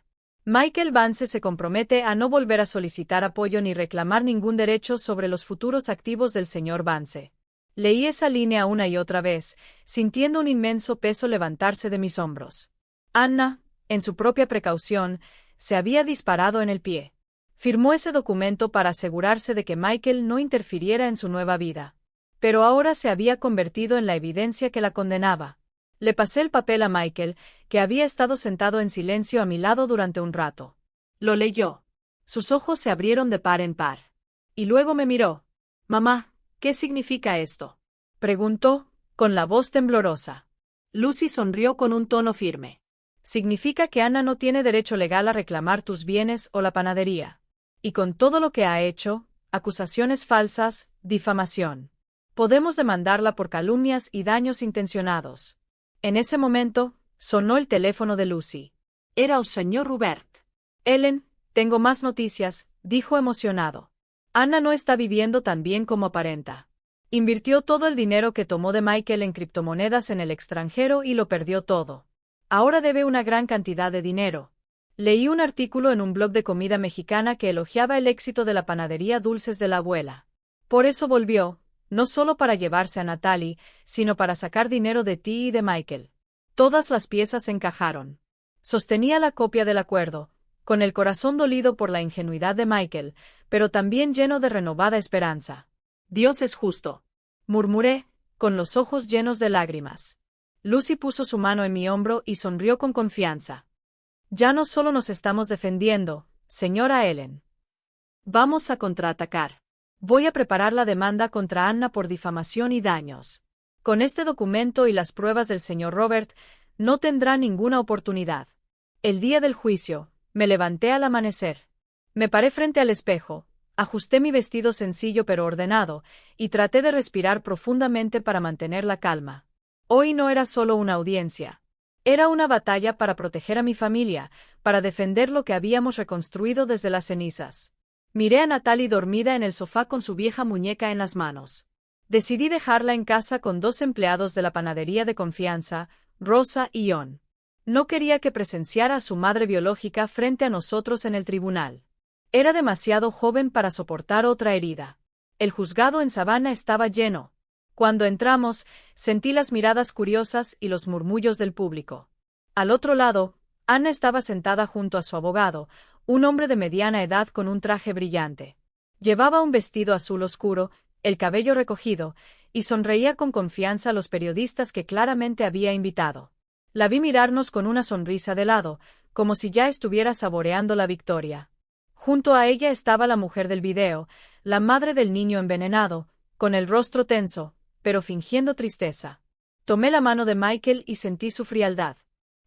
Michael Vance, se compromete a no volver a solicitar apoyo ni reclamar ningún derecho sobre los futuros activos del Sr. Vance. Leí esa línea una y otra vez, sintiendo un inmenso peso levantarse de mis hombros. Anna, en su propia precaución, se había disparado en el pie. Firmó ese documento para asegurarse de que Michael no interfiriera en su nueva vida. Pero ahora se había convertido en la evidencia que la condenaba. Le pasé el papel a Michael, que había estado sentado en silencio a mi lado durante un rato. Lo leyó. Sus ojos se abrieron de par en par. Y luego me miró. «Mamá, ¿qué significa esto?», preguntó, con la voz temblorosa. Lucy sonrió con un tono firme. «Significa que Anna no tiene derecho legal a reclamar tus bienes o la panadería. Y con todo lo que ha hecho, acusaciones falsas, difamación. Podemos demandarla por calumnias y daños intencionados». En ese momento, sonó el teléfono de Lucy. Era el señor Robert. «Ellen, tengo más noticias», dijo emocionado. «Anna no está viviendo tan bien como aparenta. Invirtió todo el dinero que tomó de Michael en criptomonedas en el extranjero y lo perdió todo. Ahora debe una gran cantidad de dinero». Leí un artículo en un blog de comida mexicana que elogiaba el éxito de la panadería Dulces de la Abuela. Por eso volvió, no solo para llevarse a Natalie, sino para sacar dinero de ti y de Michael. Todas las piezas encajaron. Sostenía la copia del acuerdo, con el corazón dolido por la ingenuidad de Michael, pero también lleno de renovada esperanza. «Dios es justo», murmuré, con los ojos llenos de lágrimas. Lucy puso su mano en mi hombro y sonrió con confianza. «Ya no solo nos estamos defendiendo, señora Ellen. Vamos a contraatacar. Voy a preparar la demanda contra Anna por difamación y daños. Con este documento y las pruebas del señor Robert, no tendrá ninguna oportunidad». El día del juicio, me levanté al amanecer. Me paré frente al espejo, ajusté mi vestido sencillo pero ordenado, y traté de respirar profundamente para mantener la calma. Hoy no era solo una audiencia. Era una batalla para proteger a mi familia, para defender lo que habíamos reconstruido desde las cenizas. Miré a Natalie dormida en el sofá con su vieja muñeca en las manos. Decidí dejarla en casa con 2 empleados de la panadería de confianza, Rosa y John. No quería que presenciara a su madre biológica frente a nosotros en el tribunal. Era demasiado joven para soportar otra herida. El juzgado en Savannah estaba lleno. Cuando entramos, sentí las miradas curiosas y los murmullos del público. Al otro lado, Anna estaba sentada junto a su abogado, un hombre de mediana edad con un traje brillante. Llevaba un vestido azul oscuro, el cabello recogido, y sonreía con confianza a los periodistas que claramente había invitado. La vi mirarnos con una sonrisa de lado, como si ya estuviera saboreando la victoria. Junto a ella estaba la mujer del video, la madre del niño envenenado, con el rostro tenso, pero fingiendo tristeza. Tomé la mano de Michael y sentí su frialdad.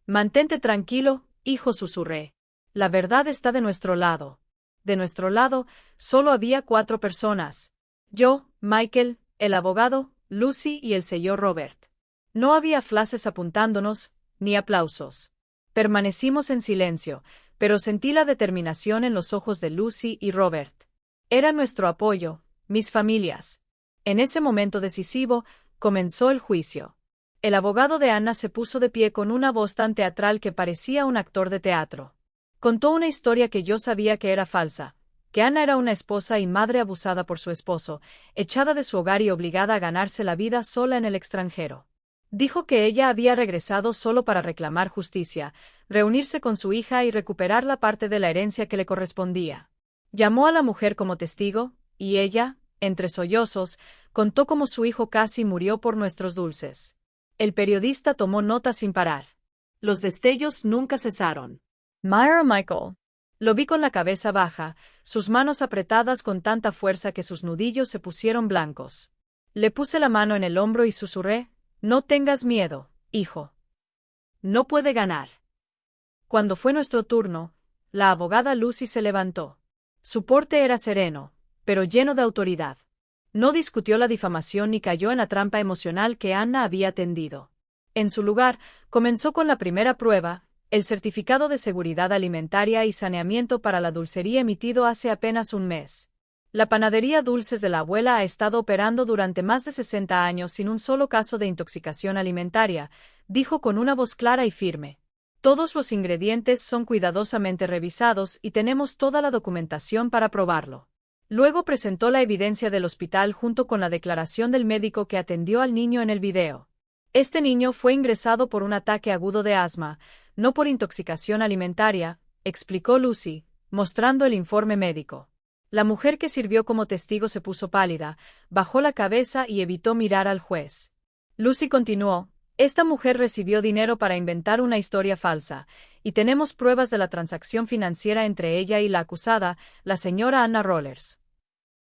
«Mantente tranquilo, hijo», susurré. «La verdad está de nuestro lado». De nuestro lado, solo había 4 personas. Yo, Michael, el abogado, Lucy y el señor Robert. No había flashes apuntándonos, ni aplausos. Permanecimos en silencio, pero sentí la determinación en los ojos de Lucy y Robert. Era nuestro apoyo, mis familias. En ese momento decisivo, comenzó el juicio. El abogado de Anna se puso de pie con una voz tan teatral que parecía un actor de teatro. Contó una historia que yo sabía que era falsa, que Anna era una esposa y madre abusada por su esposo, echada de su hogar y obligada a ganarse la vida sola en el extranjero. Dijo que ella había regresado solo para reclamar justicia, reunirse con su hija y recuperar la parte de la herencia que le correspondía. Llamó a la mujer como testigo, y ella, entre sollozos, contó cómo su hijo casi murió por nuestros dulces. El periodista tomó nota sin parar. Los destellos nunca cesaron. «Myra Michael». Lo vi con la cabeza baja, sus manos apretadas con tanta fuerza que sus nudillos se pusieron blancos. Le puse la mano en el hombro y susurré: «No tengas miedo, hijo. No puede ganar». Cuando fue nuestro turno, la abogada Lucy se levantó. Su porte era sereno, pero lleno de autoridad. No discutió la difamación ni cayó en la trampa emocional que Anna había tendido. En su lugar, comenzó con la primera prueba, el certificado de seguridad alimentaria y saneamiento para la dulcería emitido hace apenas un mes. La panadería Dulces de la Abuela ha estado operando durante más de 60 años sin un solo caso de intoxicación alimentaria, dijo con una voz clara y firme. Todos los ingredientes son cuidadosamente revisados y tenemos toda la documentación para probarlo. Luego presentó la evidencia del hospital junto con la declaración del médico que atendió al niño en el video. Este niño fue ingresado por un ataque agudo de asma, no por intoxicación alimentaria, explicó Lucy, mostrando el informe médico. La mujer que sirvió como testigo se puso pálida, bajó la cabeza y evitó mirar al juez. Lucy continuó, esta mujer recibió dinero para inventar una historia falsa, y tenemos pruebas de la transacción financiera entre ella y la acusada, la señora Anna Rollers.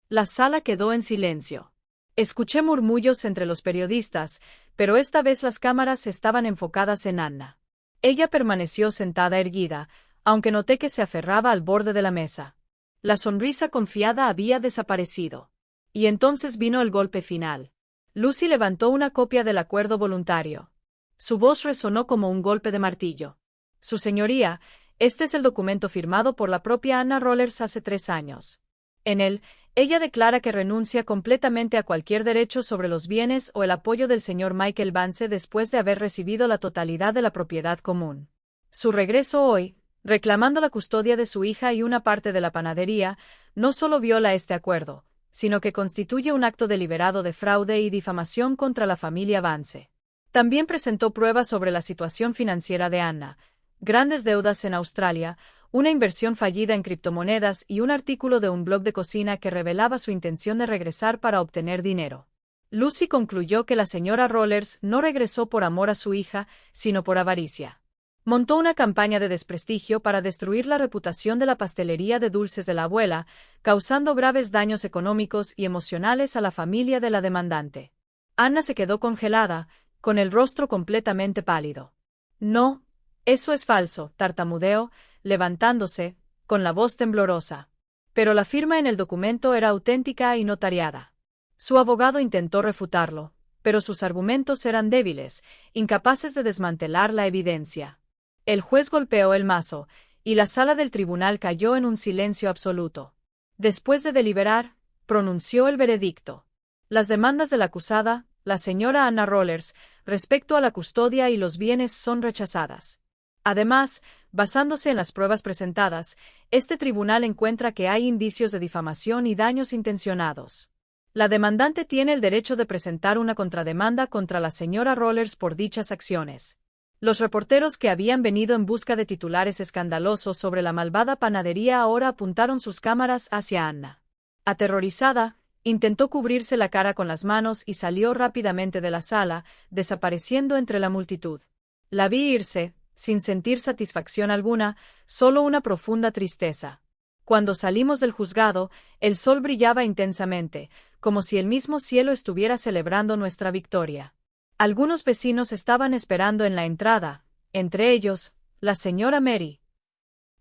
La sala quedó en silencio. Escuché murmullos entre los periodistas, pero esta vez las cámaras estaban enfocadas en Anna. Ella permaneció sentada erguida, aunque noté que se aferraba al borde de la mesa. La sonrisa confiada había desaparecido. Y entonces vino el golpe final. Lucy levantó una copia del acuerdo voluntario. Su voz resonó como un golpe de martillo. Su señoría, este es el documento firmado por la propia Anna Rollers hace 3 años. En él, ella declara que renuncia completamente a cualquier derecho sobre los bienes o el apoyo del señor Michael Vance después de haber recibido la totalidad de la propiedad común. Su regreso hoy, reclamando la custodia de su hija y una parte de la panadería, no solo viola este acuerdo, sino que constituye un acto deliberado de fraude y difamación contra la familia Vance. También presentó pruebas sobre la situación financiera de Anna, grandes deudas en Australia, una inversión fallida en criptomonedas y un artículo de un blog de cocina que revelaba su intención de regresar para obtener dinero. Lucy concluyó que la señora Rollers no regresó por amor a su hija, sino por avaricia. Montó una campaña de desprestigio para destruir la reputación de la pastelería de Dulces de la Abuela, causando graves daños económicos y emocionales a la familia de la demandante. Anna se quedó congelada, con el rostro completamente pálido. No, eso es falso, tartamudeó, levantándose, con la voz temblorosa. Pero la firma en el documento era auténtica y notariada. Su abogado intentó refutarlo, pero sus argumentos eran débiles, incapaces de desmantelar la evidencia. El juez golpeó el mazo, y la sala del tribunal cayó en un silencio absoluto. Después de deliberar, pronunció el veredicto. Las demandas de la acusada, la señora Anna Rollers, respecto a la custodia y los bienes son rechazadas. Además, basándose en las pruebas presentadas, este tribunal encuentra que hay indicios de difamación y daños intencionados. La demandante tiene el derecho de presentar una contrademanda contra la señora Rollers por dichas acciones. Los reporteros que habían venido en busca de titulares escandalosos sobre la malvada panadería ahora apuntaron sus cámaras hacia Anna. Aterrorizada, intentó cubrirse la cara con las manos y salió rápidamente de la sala, desapareciendo entre la multitud. La vi irse, sin sentir satisfacción alguna, solo una profunda tristeza. Cuando salimos del juzgado, el sol brillaba intensamente, como si el mismo cielo estuviera celebrando nuestra victoria. Algunos vecinos estaban esperando en la entrada, entre ellos, la señora Mary.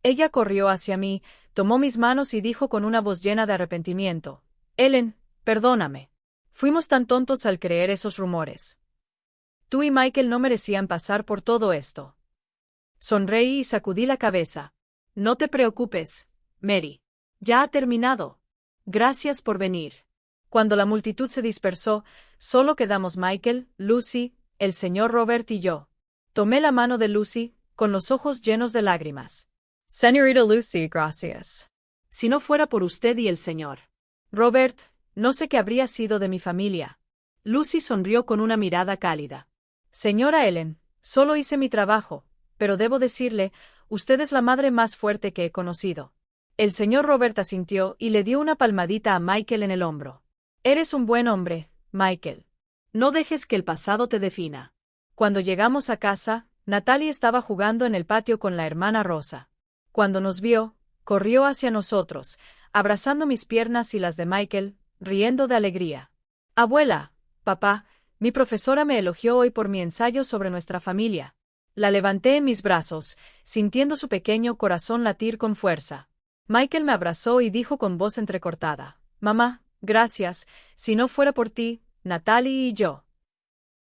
Ella corrió hacia mí, tomó mis manos y dijo con una voz llena de arrepentimiento, «Ellen, perdóname. Fuimos tan tontos al creer esos rumores. Tú y Michael no merecían pasar por todo esto». Sonreí y sacudí la cabeza. «No te preocupes, Mary. Ya ha terminado. Gracias por venir». Cuando la multitud se dispersó, solo quedamos Michael, Lucy, el señor Robert y yo. Tomé la mano de Lucy, con los ojos llenos de lágrimas. «Señorita Lucy, gracias. Si no fuera por usted y el señor Robert, no sé qué habría sido de mi familia». Lucy sonrió con una mirada cálida. «Señora Ellen, solo hice mi trabajo, pero debo decirle, usted es la madre más fuerte que he conocido». El señor Robert asintió y le dio una palmadita a Michael en el hombro. «Eres un buen hombre, Michael. No dejes que el pasado te defina». Cuando llegamos a casa, Natalie estaba jugando en el patio con la hermana Rosa. Cuando nos vio, corrió hacia nosotros, abrazando mis piernas y las de Michael, riendo de alegría. «Abuela, papá, mi profesora me elogió hoy por mi ensayo sobre nuestra familia». La levanté en mis brazos, sintiendo su pequeño corazón latir con fuerza. Michael me abrazó y dijo con voz entrecortada, «Mamá, gracias, si no fuera por ti, Natalie y yo».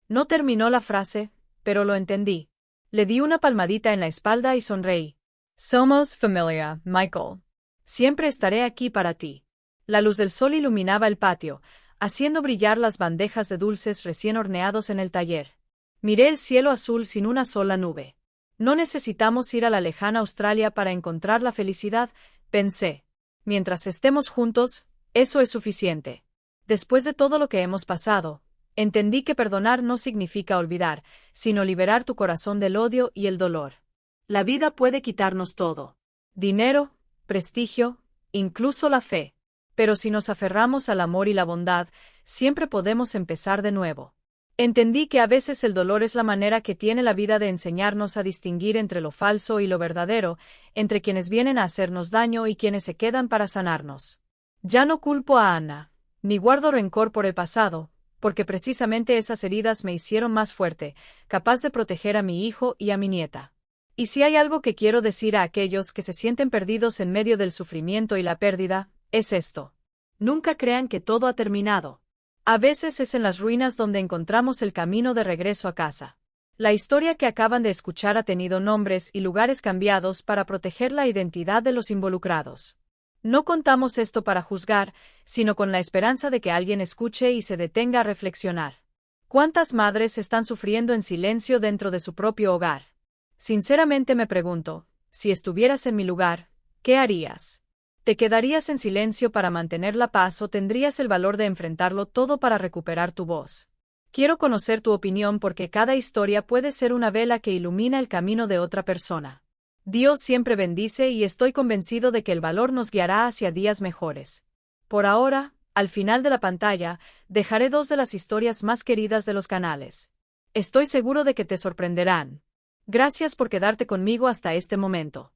No terminó la frase, pero lo entendí. Le di una palmadita en la espalda y sonreí. Somos familia, Michael. Siempre estaré aquí para ti. La luz del sol iluminaba el patio, haciendo brillar las bandejas de dulces recién horneados en el taller. Miré el cielo azul sin una sola nube. No necesitamos ir a la lejana Australia para encontrar la felicidad, pensé. Mientras estemos juntos, eso es suficiente. Después de todo lo que hemos pasado, entendí que perdonar no significa olvidar, sino liberar tu corazón del odio y el dolor. La vida puede quitarnos todo. Dinero, prestigio, incluso la fe. Pero si nos aferramos al amor y la bondad, siempre podemos empezar de nuevo. Entendí que a veces el dolor es la manera que tiene la vida de enseñarnos a distinguir entre lo falso y lo verdadero, entre quienes vienen a hacernos daño y quienes se quedan para sanarnos. Ya no culpo a Anna, ni guardo rencor por el pasado, porque precisamente esas heridas me hicieron más fuerte, capaz de proteger a mi hijo y a mi nieta. Y si hay algo que quiero decir a aquellos que se sienten perdidos en medio del sufrimiento y la pérdida, es esto. Nunca crean que todo ha terminado. A veces es en las ruinas donde encontramos el camino de regreso a casa. La historia que acaban de escuchar ha tenido nombres y lugares cambiados para proteger la identidad de los involucrados. No contamos esto para juzgar, sino con la esperanza de que alguien escuche y se detenga a reflexionar. ¿Cuántas madres están sufriendo en silencio dentro de su propio hogar? Sinceramente me pregunto, si estuvieras en mi lugar, ¿qué harías? ¿Te quedarías en silencio para mantener la paz o tendrías el valor de enfrentarlo todo para recuperar tu voz? Quiero conocer tu opinión porque cada historia puede ser una vela que ilumina el camino de otra persona. Dios siempre bendice y estoy convencido de que el valor nos guiará hacia días mejores. Por ahora, al final de la pantalla, dejaré 2 de las historias más queridas de los canales. Estoy seguro de que te sorprenderán. Gracias por quedarte conmigo hasta este momento.